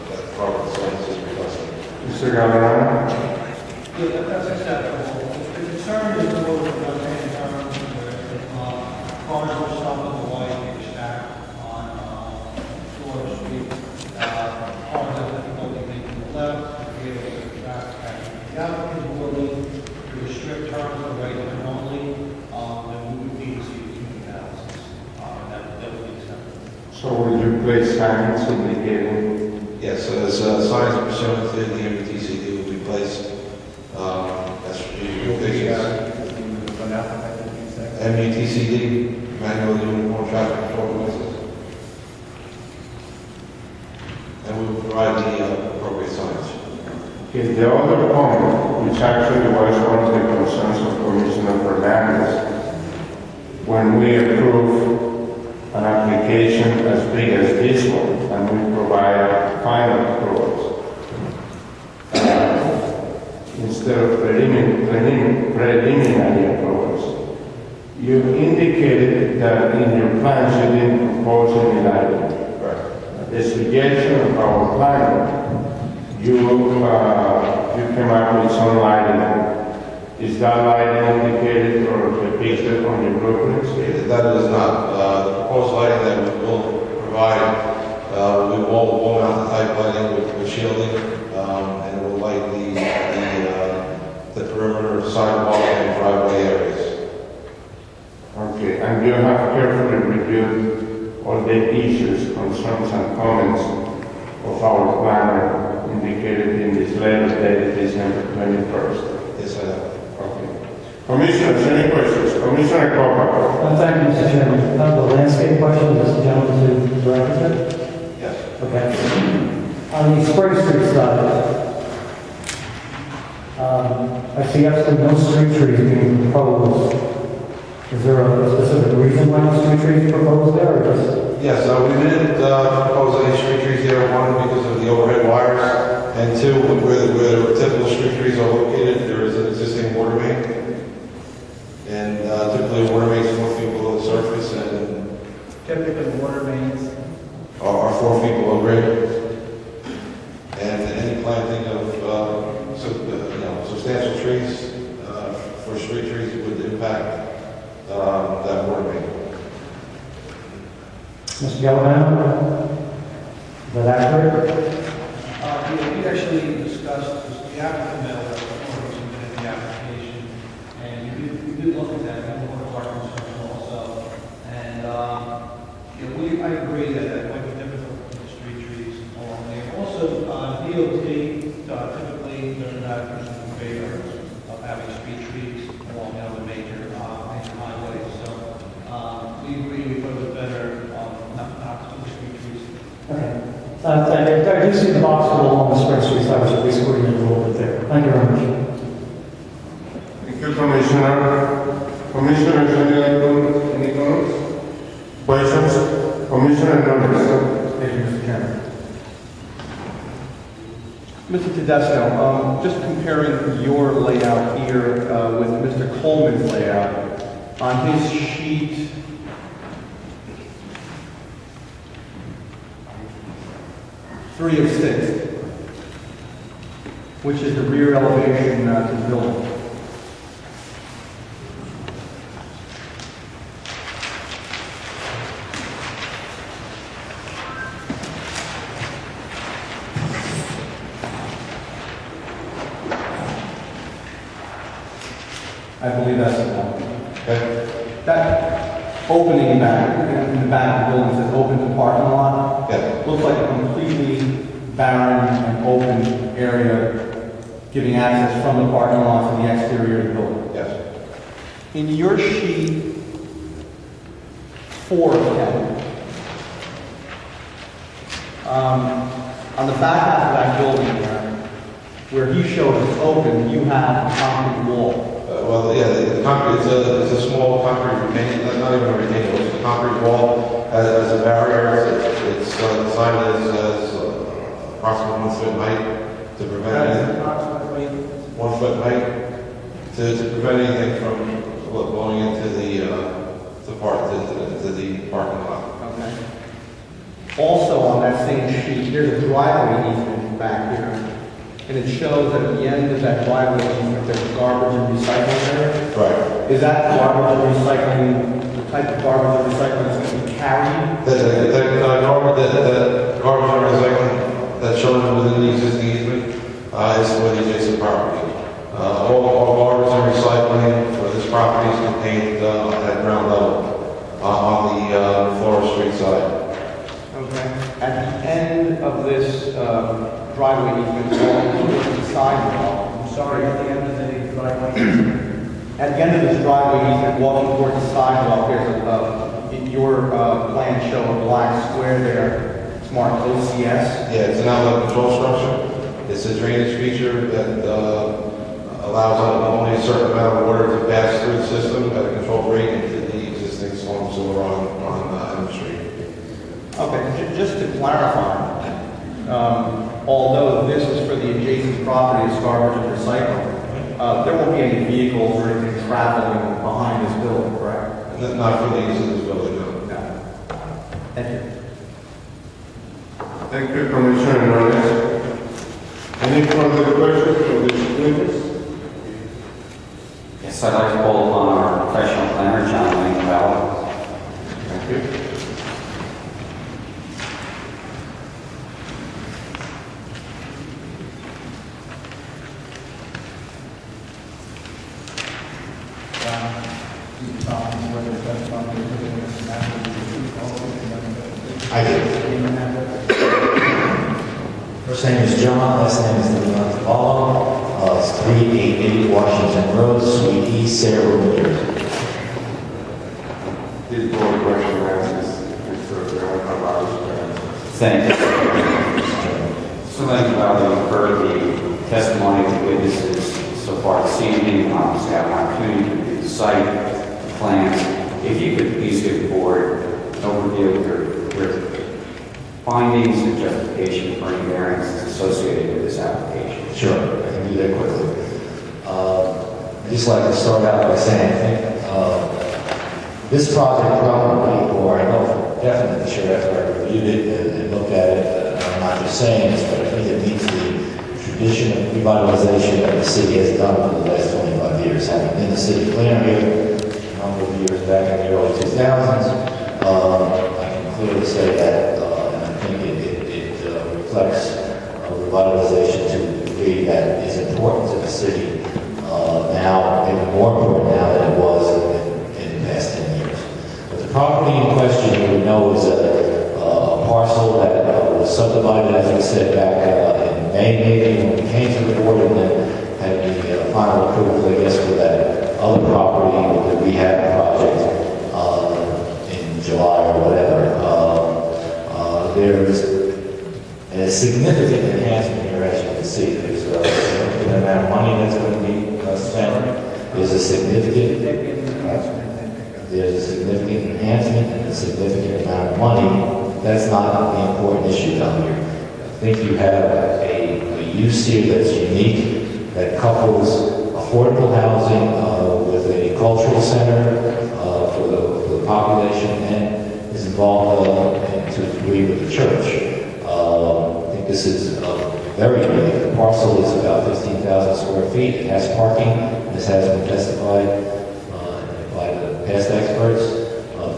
that Robert Science is requesting. Mr. Gallerano? Yeah, that's acceptable. The concern is more with the left-hand turn, where cars will stop at the light and get stacked on Florida Street. Cars have difficulty making the left, to be able to get traffic back. The applicant will need to restrict turns to right turn only, and we would need to see the queuing analysis. That would be acceptable. So will you place signs indicating? Yes, so as signs pursuant to the MUTCD will be placed. That's MUTCD, Manual Uniform Traffic Control Devices. And we will provide the appropriate signs. Okay, the other point, which actually was one of the concerns of Commissioner Fernandez, when we approve an application as big as this one, and we provide final approvals, instead of preliminary approvals, you indicated that in your plans you didn't propose any lighting. The suggestion of our plan, you came up with some lighting. Is that lighting indicated or depicted on your blueprints? That is not. The proposed lighting that we will provide, we will mount the type lighting with shielding, and it will light the perimeter, sidewalk, and driveway areas. Okay, and you have carefully reviewed all the issues, concerns, and comments of our planner indicated in this letter dated December 21st. Yes, I have. Okay. Commissioners, any questions? Commissioner Copa. Thank you, Mr. Chairman. The landscape question, is the gentleman to direct it? Yes. Okay. On the Spring Street side, I see absolutely no street trees being proposed. Is there a specific reason why no street trees are proposed there, or just? Yes, we didn't propose any street trees there, one, because of the overhead wires, and two, where the typical street trees are located, there is an existing water main. And typically water mains 4 feet below the surface, and Typically, water mains. are 4 feet below grade. And any planting of substantial trees for street trees would impact that water main. Mr. Gallivan? Is that accurate? We actually discussed the applicant that was submitted the application, and we did look at that, and we I do see the box along the Spring Street side, so we squeeze in a little bit there. Thank you very much. Thank you, Commissioner. Commissioners, any comments? Questions? Commissioner Norris. Thank you, Mr. Chairman. Mr. Tedesco, just comparing your layout here with Mr. Coleman's layout, on his sheet, three of six, which is the rear elevation to the building. I believe that's the one. Okay. That opening back, in the back of the building says open to parking lot. Yeah. Looks like a completely barren and open area, giving access from the parking lot to the exterior of the building. Yes. In your sheet 4 of 10, on the back half of that building there, where he shows it's open, you have a concrete wall. Well, yeah, the concrete, it's a small concrete retaining, not even a retaining, it's a concrete wall as a barrier. It's designed as approximately 1 foot in height to prevent anything. Approximately 1 foot in height to prevent anything from blowing into the parking lot. Okay. Also on that same sheet, there's a driveway easement back here. And it shows that at the end of that driveway easement, there's garbage and recycling there. Right. Is that garbage and recycling, the type of garbage and recycling that's going to be carried? The garbage and recycling that's shown within the existing easement is for the adjacent property. All garbage and recycling for this property is contained at ground level on the Flora Street side. Okay. At the end of this driveway easement, along the sidewalk, I'm sorry, at the end of the driveway. at the end of this driveway easement, walking towards the sidewalk, there's in your plan show a black square there. It's marked OCS. Yeah, it's an outlet control structure. It's a drainage feature that allows only a certain amount of water to pass through the system at a controlled rate into the existing storm sewer on the street. Okay, just to clarify, although this is for the adjacent property as garbage and recycling, there won't be any vehicles or anything traveling behind this building, correct? Not for the use of this building, no. No. Thank you. Thank you, Commissioner Norris. Any further questions for this witness? Yes, I'd like to call upon our professional planner, John Wayne Bell. Thank you. I do. First name is John, last name is Leon Cavallo. It's 3880 Washington Road, Suite E, Sayreville, New Jersey. This board recognizes Mr. Thank you. So thank you, I've heard the testimony of the witnesses so far this evening. Obviously, I have an opportunity to review the site, the plans. If you could please give the board an overview of your findings and justification for any variances associated with this application. Sure, I can do that quickly. I'd just like to start out by saying, I think this project probably, or I know definitely sure after I reviewed it and looked at it, I'm not just saying this, but I think it meets the tradition of revitalization that the city has done for the last 25 years. Having been the city planner here a number of years back in the early 2000s, I can clearly say that, and I think it reflects a revitalization to the degree that is important to the city now, maybe more important now than it was in the past 10 years. But the property in question, you know, is a parcel that was subdivided, as we said, back in May, maybe, when we came to the board and then had the final approval, I guess, for that other property with the rehab project in July or whatever. There's significant enhancement here, as you can see. There's a significant amount of money that's going to be spent. There's a significant enhancement and a significant amount of money. That's not the important issue down here. I think you have a use here that's unique, that couples affordable housing with a cultural center for the population and is involved to a degree with the church. I think this is very unique. The parcel is about 15,000 square feet. It has parking. This has been testified by the past experts.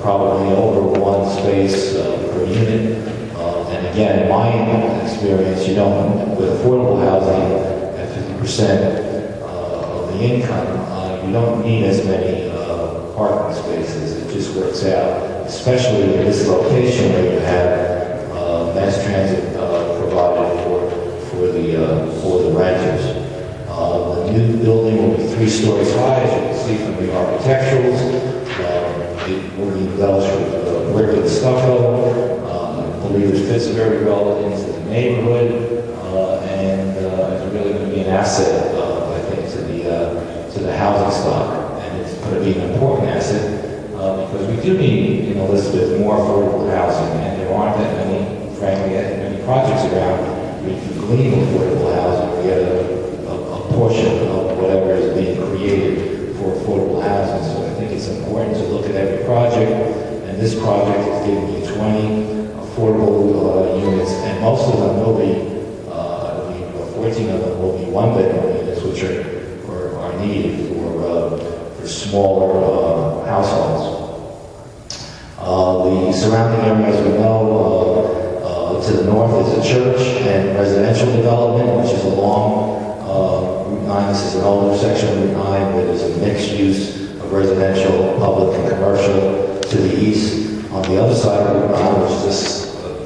Probably over one space per unit. And again, in my experience, you don't, with affordable housing at 50% of the income, you don't need as many parking spaces. It just works out, especially in this location where you have mass transit provided for the renters. The new building will be 3 stories high, as you can see from the architecturals. It will be embellished with brick and stucco. I believe it fits very well into the neighborhood, and it's really going to be an asset, I think, to the housing stock. And it's going to be an important asset because we do need in Elizabeth more affordable housing, and there aren't that many, frankly, many projects around where you can glean affordable housing or get a portion of whatever is being created for affordable housing. So I think it's important to look at every project, and this project is giving you 20 affordable units, and most of them will be, I believe 14 of them will be one-bedroom units, which are needed for smaller households. The surrounding area, as we know, to the north is a church and residential development, which is along Route 9. This is an older section of Route 9 where there's a mixed use of residential, public, and commercial to the east. On the other side of Route 9, which is this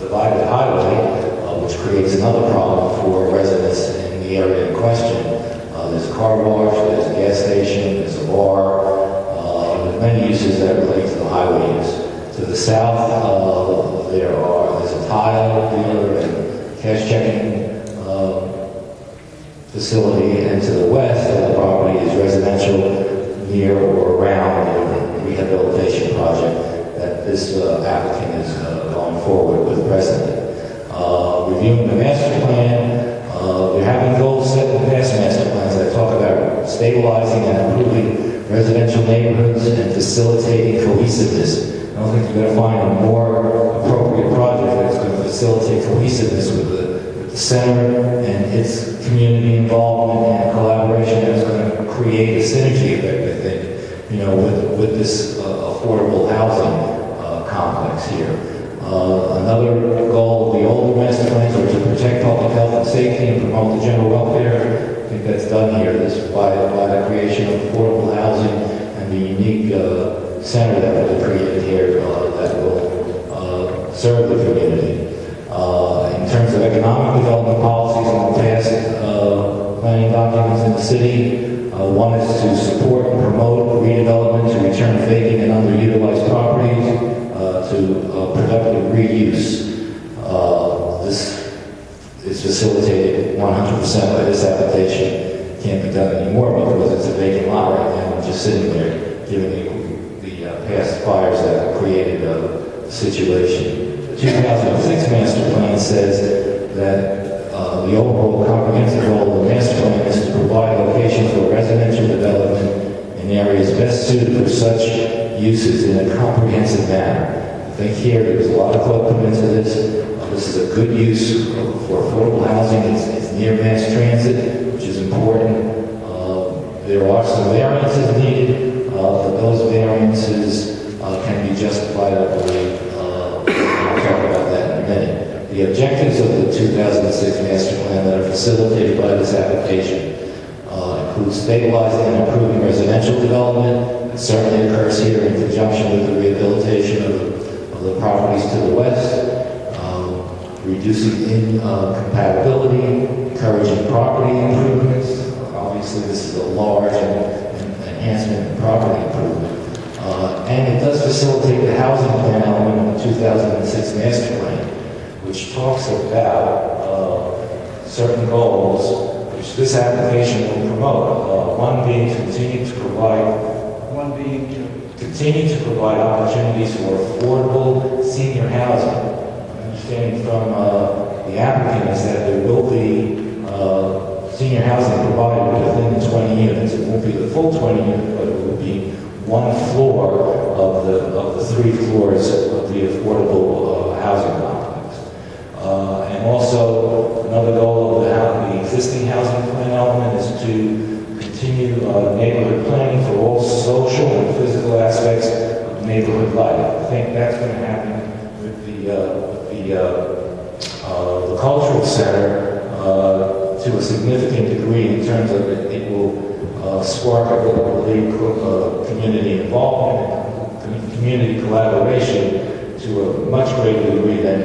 divided highway, which creates another problem for residents in the area in question. There's a car wash, there's a gas station, there's a bar, there's many uses that relate to the highway use. To the south, there's a tile dealer and cash checking facility, and to the west, the property is residential near or around the rehabilitation project that this applicant is going forward with presently. Reviewing the master plan, we're having goals set in past master plans that talk about stabilizing and improving residential neighborhoods and facilitating cohesiveness. I don't think you're going to find a more appropriate project that's going to facilitate cohesiveness with the center and its community involvement and collaboration that's going to create a synergy effect, I think, with this affordable housing complex here. Another goal of the older master plans was to protect public health and safety and promote the general welfare. I think that's done here by the creation of affordable housing and the unique center that will be created here that will serve the community. In terms of economic development policies in the past planning documents in the city, one is to support and promote redevelopment to return vacant and underutilized properties to productive reuse. This is facilitated 100% by this application. It can't be done anymore because it's a vacant lot right now, just sitting there, given the past fires that created a situation. The 2006 master plan says that the overall comprehensive goal of the master plan is to provide locations for residential development in areas best suited for such uses in a comprehensive manner. I think here there's a lot of thought put into this. This is a good use for affordable housing. It's near mass transit, which is important. There are some variances needed, but those variances can be justified, I believe. I'll talk about that in a minute. The objectives of the 2006 master plan that are facilitated by this application include stabilizing and improving residential development. It certainly occurs here in conjunction with the rehabilitation of the properties to the west, reducing incompatibility, encouraging property improvements. Obviously, this is a large enhancement in property improvement. And it does facilitate the housing plan element of the 2006 master plan, which talks about certain goals, which this application will promote. One being to continue to provide opportunities for affordable senior housing. Understanding from the applicant is that there will be senior housing provided within the 20 units. It won't be the full 20 units, but it will be one floor of the 3 floors of the affordable housing complex. And also, another goal of the existing housing plan element is to continue neighborhood planning for all social and physical aspects of neighborhood life. I think that's going to happen with the cultural center to a significant degree in terms of it will spark, I believe, community involvement and community collaboration to a much greater degree than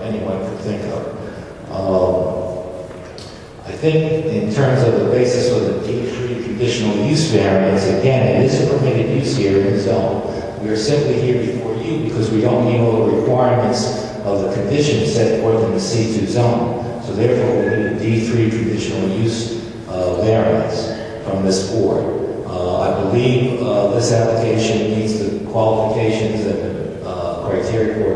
anyone could think of. I think in terms of the basis for the D3 conditional use variance, again, it is a permitted use here in the zone. We are simply here before you because we don't meet all the requirements of the conditions set forth in the C2 zone. So therefore, we need a D3 conditional use variance from this board. I believe this application meets the qualifications and criteria for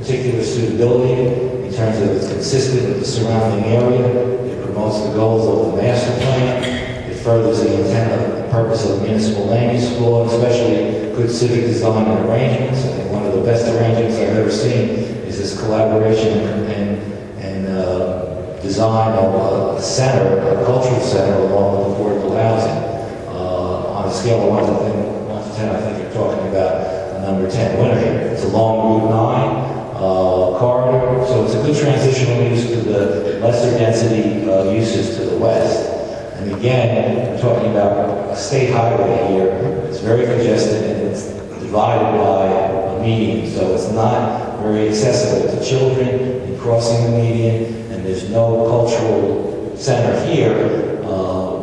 particular suitability in terms of it's consistent with the surrounding area. It promotes the goals of the master plan. It furthers the intent and purpose of the municipal land use law, especially good civic design and arrangements. I think one of the best arrangements I've ever seen is this collaboration and design of a center, a cultural center, along with affordable housing. On a scale of 1 to 10, I think you're talking about a number 10 winner here. It's along Route 9 corridor, so it's a good transitional use to the lesser density uses to the west. And again, we're talking about a state highway here. It's very congested and it's divided by a median, so it's not very accessible to children in crossing the median. And there's no cultural center here,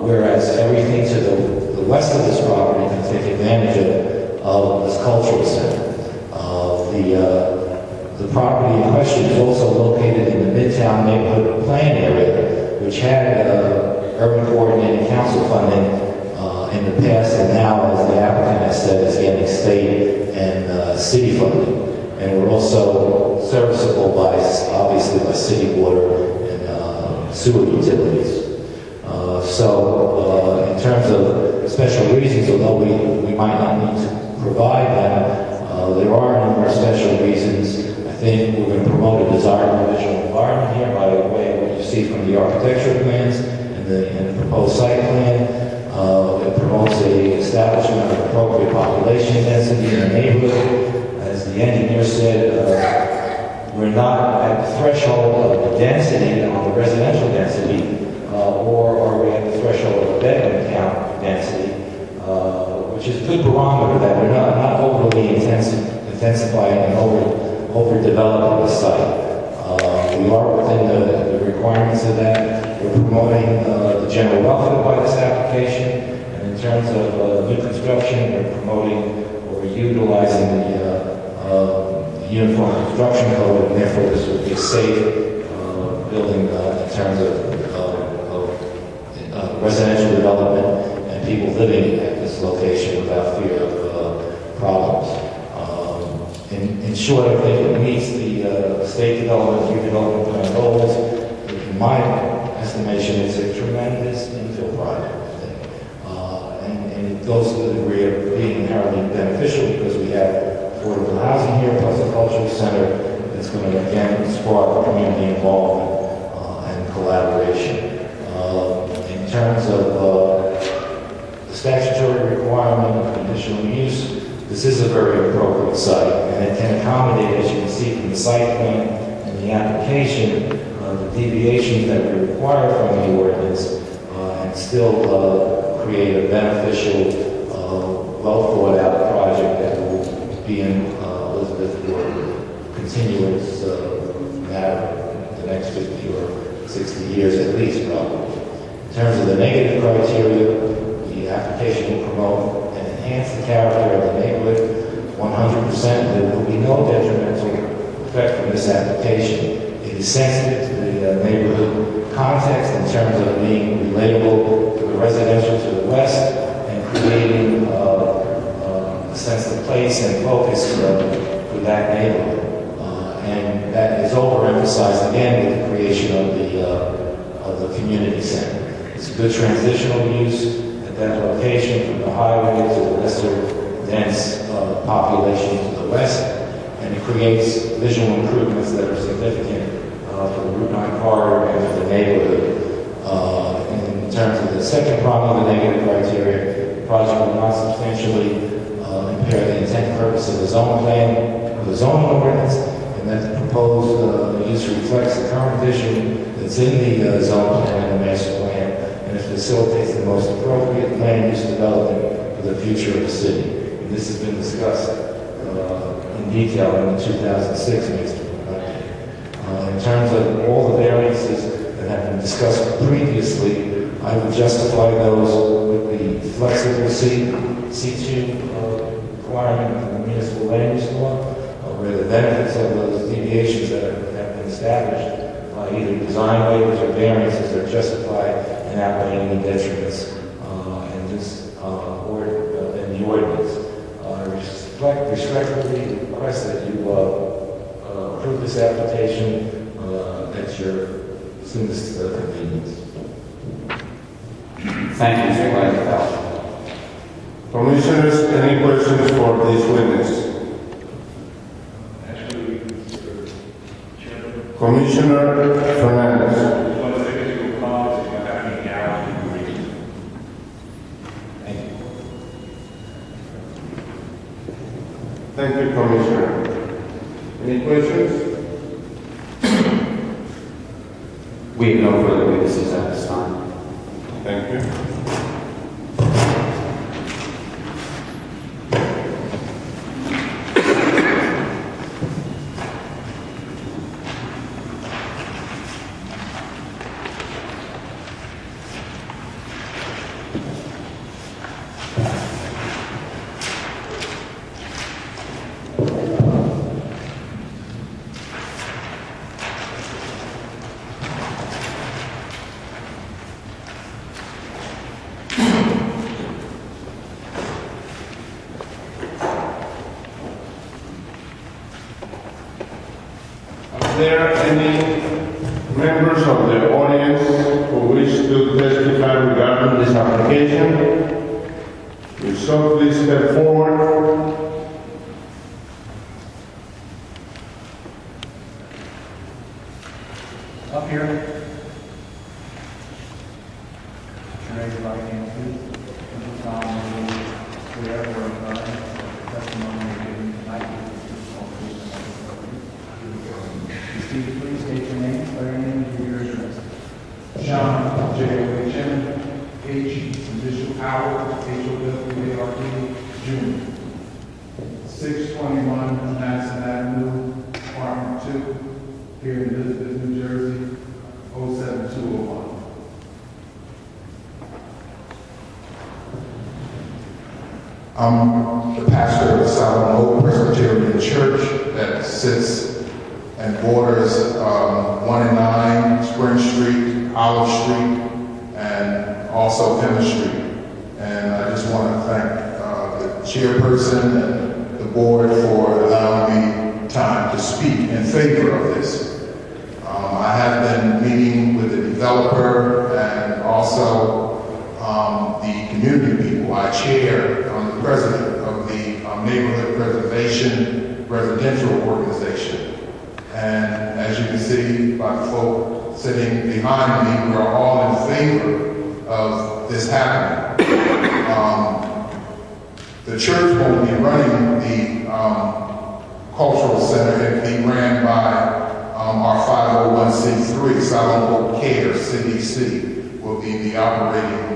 whereas everything to the west of this property can take advantage of this cultural center. The property in question is also located in the Midtown Neighborhood Plan area, which had urban coordinating council funding in the past, and now, as the applicant has said, is getting state and city funding. And we're also serviceable obviously by city water and sewer utilities. So in terms of special reasons, although we might not need to provide them, there are a number of special reasons. I think we're going to promote a desirable visual environment here by way of what you see from the architectural plans and the proposed site plan. It promotes the establishment of appropriate population density in the neighborhood. As the engineer said, we're not at the threshold of the density, on the residential density, or are we at the threshold of the bedroom count density, which is a good barometer that we're not overly intensifying and overdeveloping the site. We are within the requirements of that. We're promoting the general welfare by this application, and in terms of new construction, we're promoting or utilizing the Uniform Construction Code, and therefore this would be a safe building in terms of residential development and people living at this location without fear of problems. In short, I think it meets the state development, redevelopment plan goals. In my estimation, it's a tremendous infill project, I think. And it goes to the degree of being inherently beneficial because we have affordable housing here, plus a cultural center that's going to, again, spark community involvement and collaboration. In terms of the statutory requirement of conditional use, this is a very appropriate site, and it can accommodate, as you can see from the site plan and the application, the deviations that we require from the ordinance, and still create a beneficial, well thought out project that will be in Elizabeth for continuous matter the next 50 or 60 years at least, probably. In terms of the negative criteria, the application will promote and enhance the character of the neighborhood 100%. There will be no detrimental effect from this application. It is sensitive to the neighborhood content context in terms of being relatable to the residential to the west and creating a sense of place and focus for that neighborhood. And that is overemphasized again with the creation of the community center. It's a good transitional use at that location from the highway to the lesser dense population to the west, and it creates visual improvements that are significant for the Route 9 corridor and for the neighborhood. In terms of the second prong of the negative criteria, the project will not substantially impair the intent and purpose of the zone plan or the zoning ordinance, and that the proposed use reflects the current vision that's in the zone plan and the master plan, and it facilitates the most appropriate land use development for the future of the city. And this has been discussed in detail in the 2006 master plan. In terms of all the variances that have been discussed previously, I would justify those with the flexible C2 requirement of the municipal land use law, where the benefits of those deviations that have been established by either design waivers or variances are justified and outweigh any detriments in the ordinance. I respectfully request that you approve this application at your soonest convenience. Thank you, Mr. Blankenfeld. Commissioners, any questions for this witness? Actually, Mr. Chairman, Commissioner Fernandez. I just want to say that you will call if you have any doubts or queries. Thank you. Thank you, Commissioner. Any questions? We have no further witnesses at this time. Thank you. Are there any members of the audience who wish to testify regarding this application? If so, please step forward. Up here. Raise your right hand, please. This is solemnly swear or affirm testimony you're giving tonight is the truth, whole truth, and nothing but the truth. Steve, please state your name, spell your name, and give your address. John J.O.H.M. H. Initial Howard, H.O.W.A.R.D. Jr. 621 Madison Avenue, Apartment 2, here in Elizabeth, New Jersey, 07201. I'm the pastor of the Southern Hope Presbyterian Church that sits and borders 1 and 9 Spring Street, Olive Street, and also Emma Street. And I just want to thank the chairperson and the board for allowing me time to speak in favor of this. I have been meeting with the developer and also the community people. I chair, the president of the Neighborhood Preservation Residential Organization. And as you can see by the folk sitting behind me, we're all in favor of this happening. The church will be running the cultural center. It will be ran by our 501c3, Silent Hope Care, CDC, will be the operating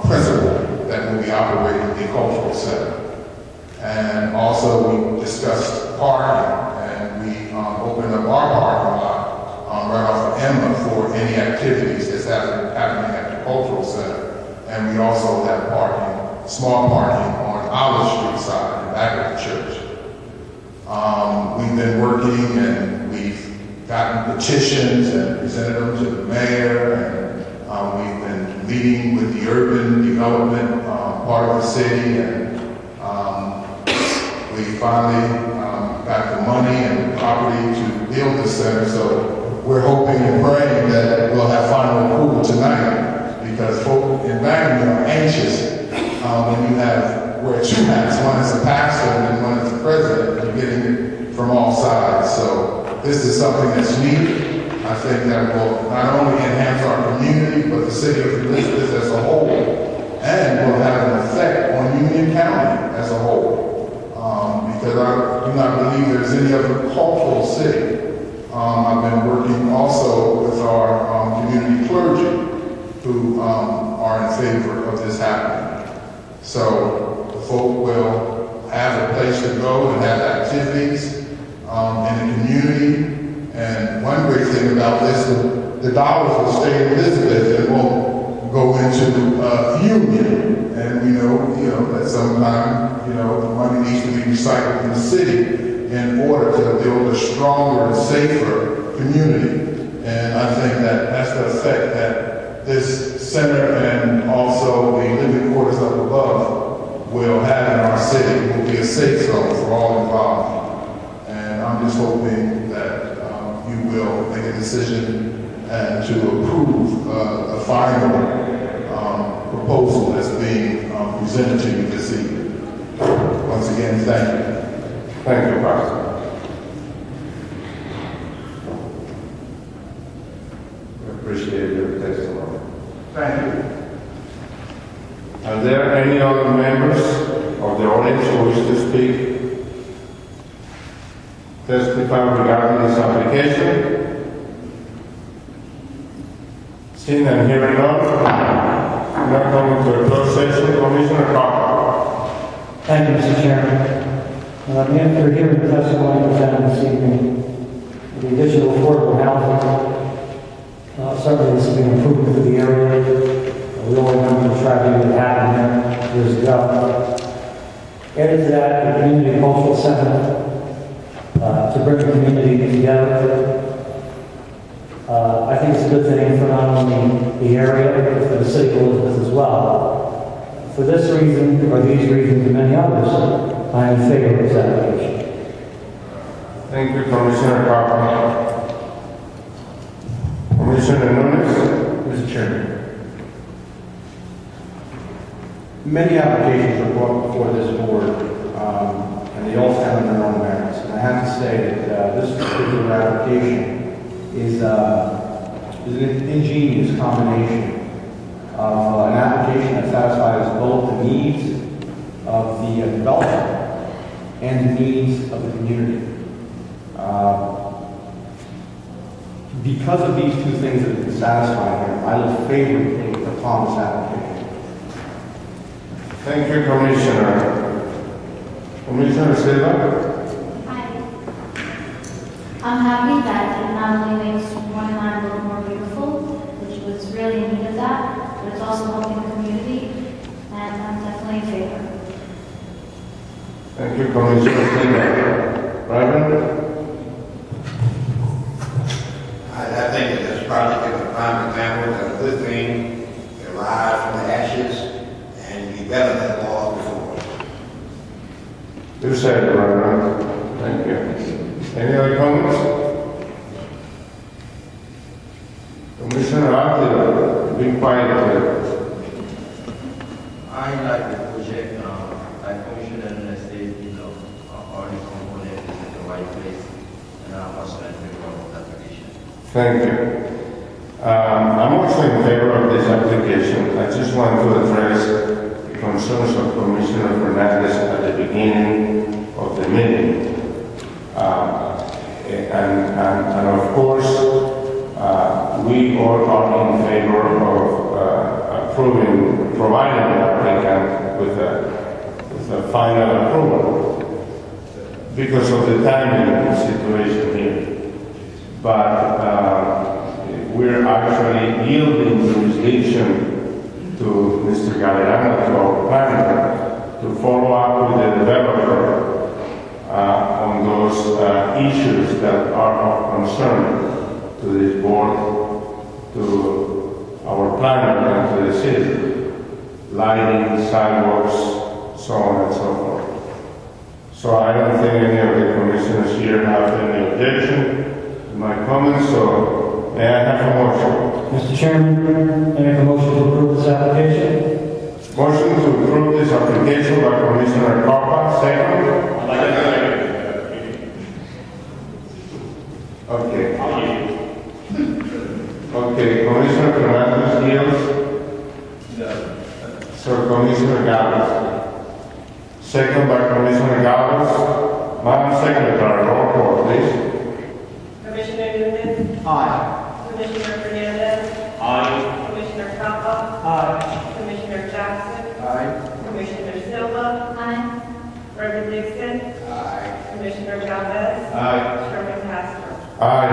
principal that will be operating the cultural center. And also we discussed parking, and we opened up our parking lot right off of Emma for any activities that's happening at the cultural center. And we also have parking, small parking on Olive Street side, in the back of the church. We've been working and we've gotten petitions and presented them to the mayor, and we've been meeting with the urban development part of the city, and we finally got the money and the property to build the center. So we're hoping and praying that we'll have final approval tonight, because folk in Miami are anxious when you have wear two hats. One is a pastor and one is the president. You're getting it from all sides. So this is something that's needed. I think that will not only enhance our community, but the city of Elizabeth as a whole, and will have an effect on Union County as a whole. Because I do not believe there's any other cultural city. I've been working also with our community clergy who are in favor of this happening. So the folk will have a place to go and have activities in the community. And one great thing about this, the dollars will stay in Elizabeth and won't go into Union. And we know that sometimes, money needs to be recycled in the city in order to build a stronger and safer community. And I think that that's the effect that this center and also the living quarters up above will have in our city. It will be a safe zone for all involved. And I'm just hoping that you will make a decision and to approve a final proposal that's being presented to you this evening. Once again, thank you. Thank you, Pastor. We appreciate your testimony. Thank you. Are there any other members of the audience who wish to speak? Testify regarding this application? Seeing and hearing none, we're now going to a closed session. Commissioner Carter. Thank you, Mr. Chairman. After hearing the testimony presented this evening, the additional affordable housing, certainly this has been improvement to the area. We all remember the tragedy that happened there years ago. Added to that, the community cultural center to bring the community together. I think it's a good thing for not only the area, but for the city of Elizabeth as well. For this reason, or these reasons, and many others, I am in favor of this application. Thank you, Commissioner Carter. Commissioner Nunes. Mr. Chairman, many applications were brought before this board, and they all stand on their own merits. And I have to say that this particular application is an ingenious combination of an application that satisfies both the needs of the developer and the needs of the community. Because of these two things that have been satisfied here, I look favorably upon this application. Thank you, Commissioner. Commissioner Silva. Hi. I'm happy that it not only makes 1-9 a little more beautiful, which was really in need of that, but it's also helping the community, and I'm definitely in favor. Thank you, Commissioner Silva. Reverend. I think that this project is a prime example of a good thing to rise from the ashes and be better than it was before. You said it, Reverend. Thank you. Any other comments? Commissioner Arthur, be quiet here. I like the project, like Commissioner Nunes said, all the components is in the right place, and I'm also in favor of the application. Thank you. I'm also in favor of this application. I just want to address the concerns of Commissioner Fernandez at the beginning of the meeting. And of course, we all are in favor of providing the applicant with a final approval because of the timing situation here. But we're actually yielding jurisdiction to Mr. Gallerano, to our planner, to follow up with the developer on those issues that are of concern. to this board, to our planner and to the city, lighting, sidewalks, so on and so forth. So I don't think any of the commissioners here have any objection to my comments, so may I have a motion? Mr. Chairman, I make a motion to approve this application. Motion to approve this application by Commissioner Carpa, second. I'd like to say, Okay. Okay, Commissioner Fernandez yields. So Commissioner Galvez. Second by Commissioner Galvez. Madam Secretary, roll call, please. Commissioner Newman, Aye. Commissioner Fernandez, aye. Commissioner Papa, Aye. Commissioner Jackson, Aye. Commissioner Silva, Aye. Reverend Dixon, Commissioner Galvez, Aye. Chairman Casper. Aye.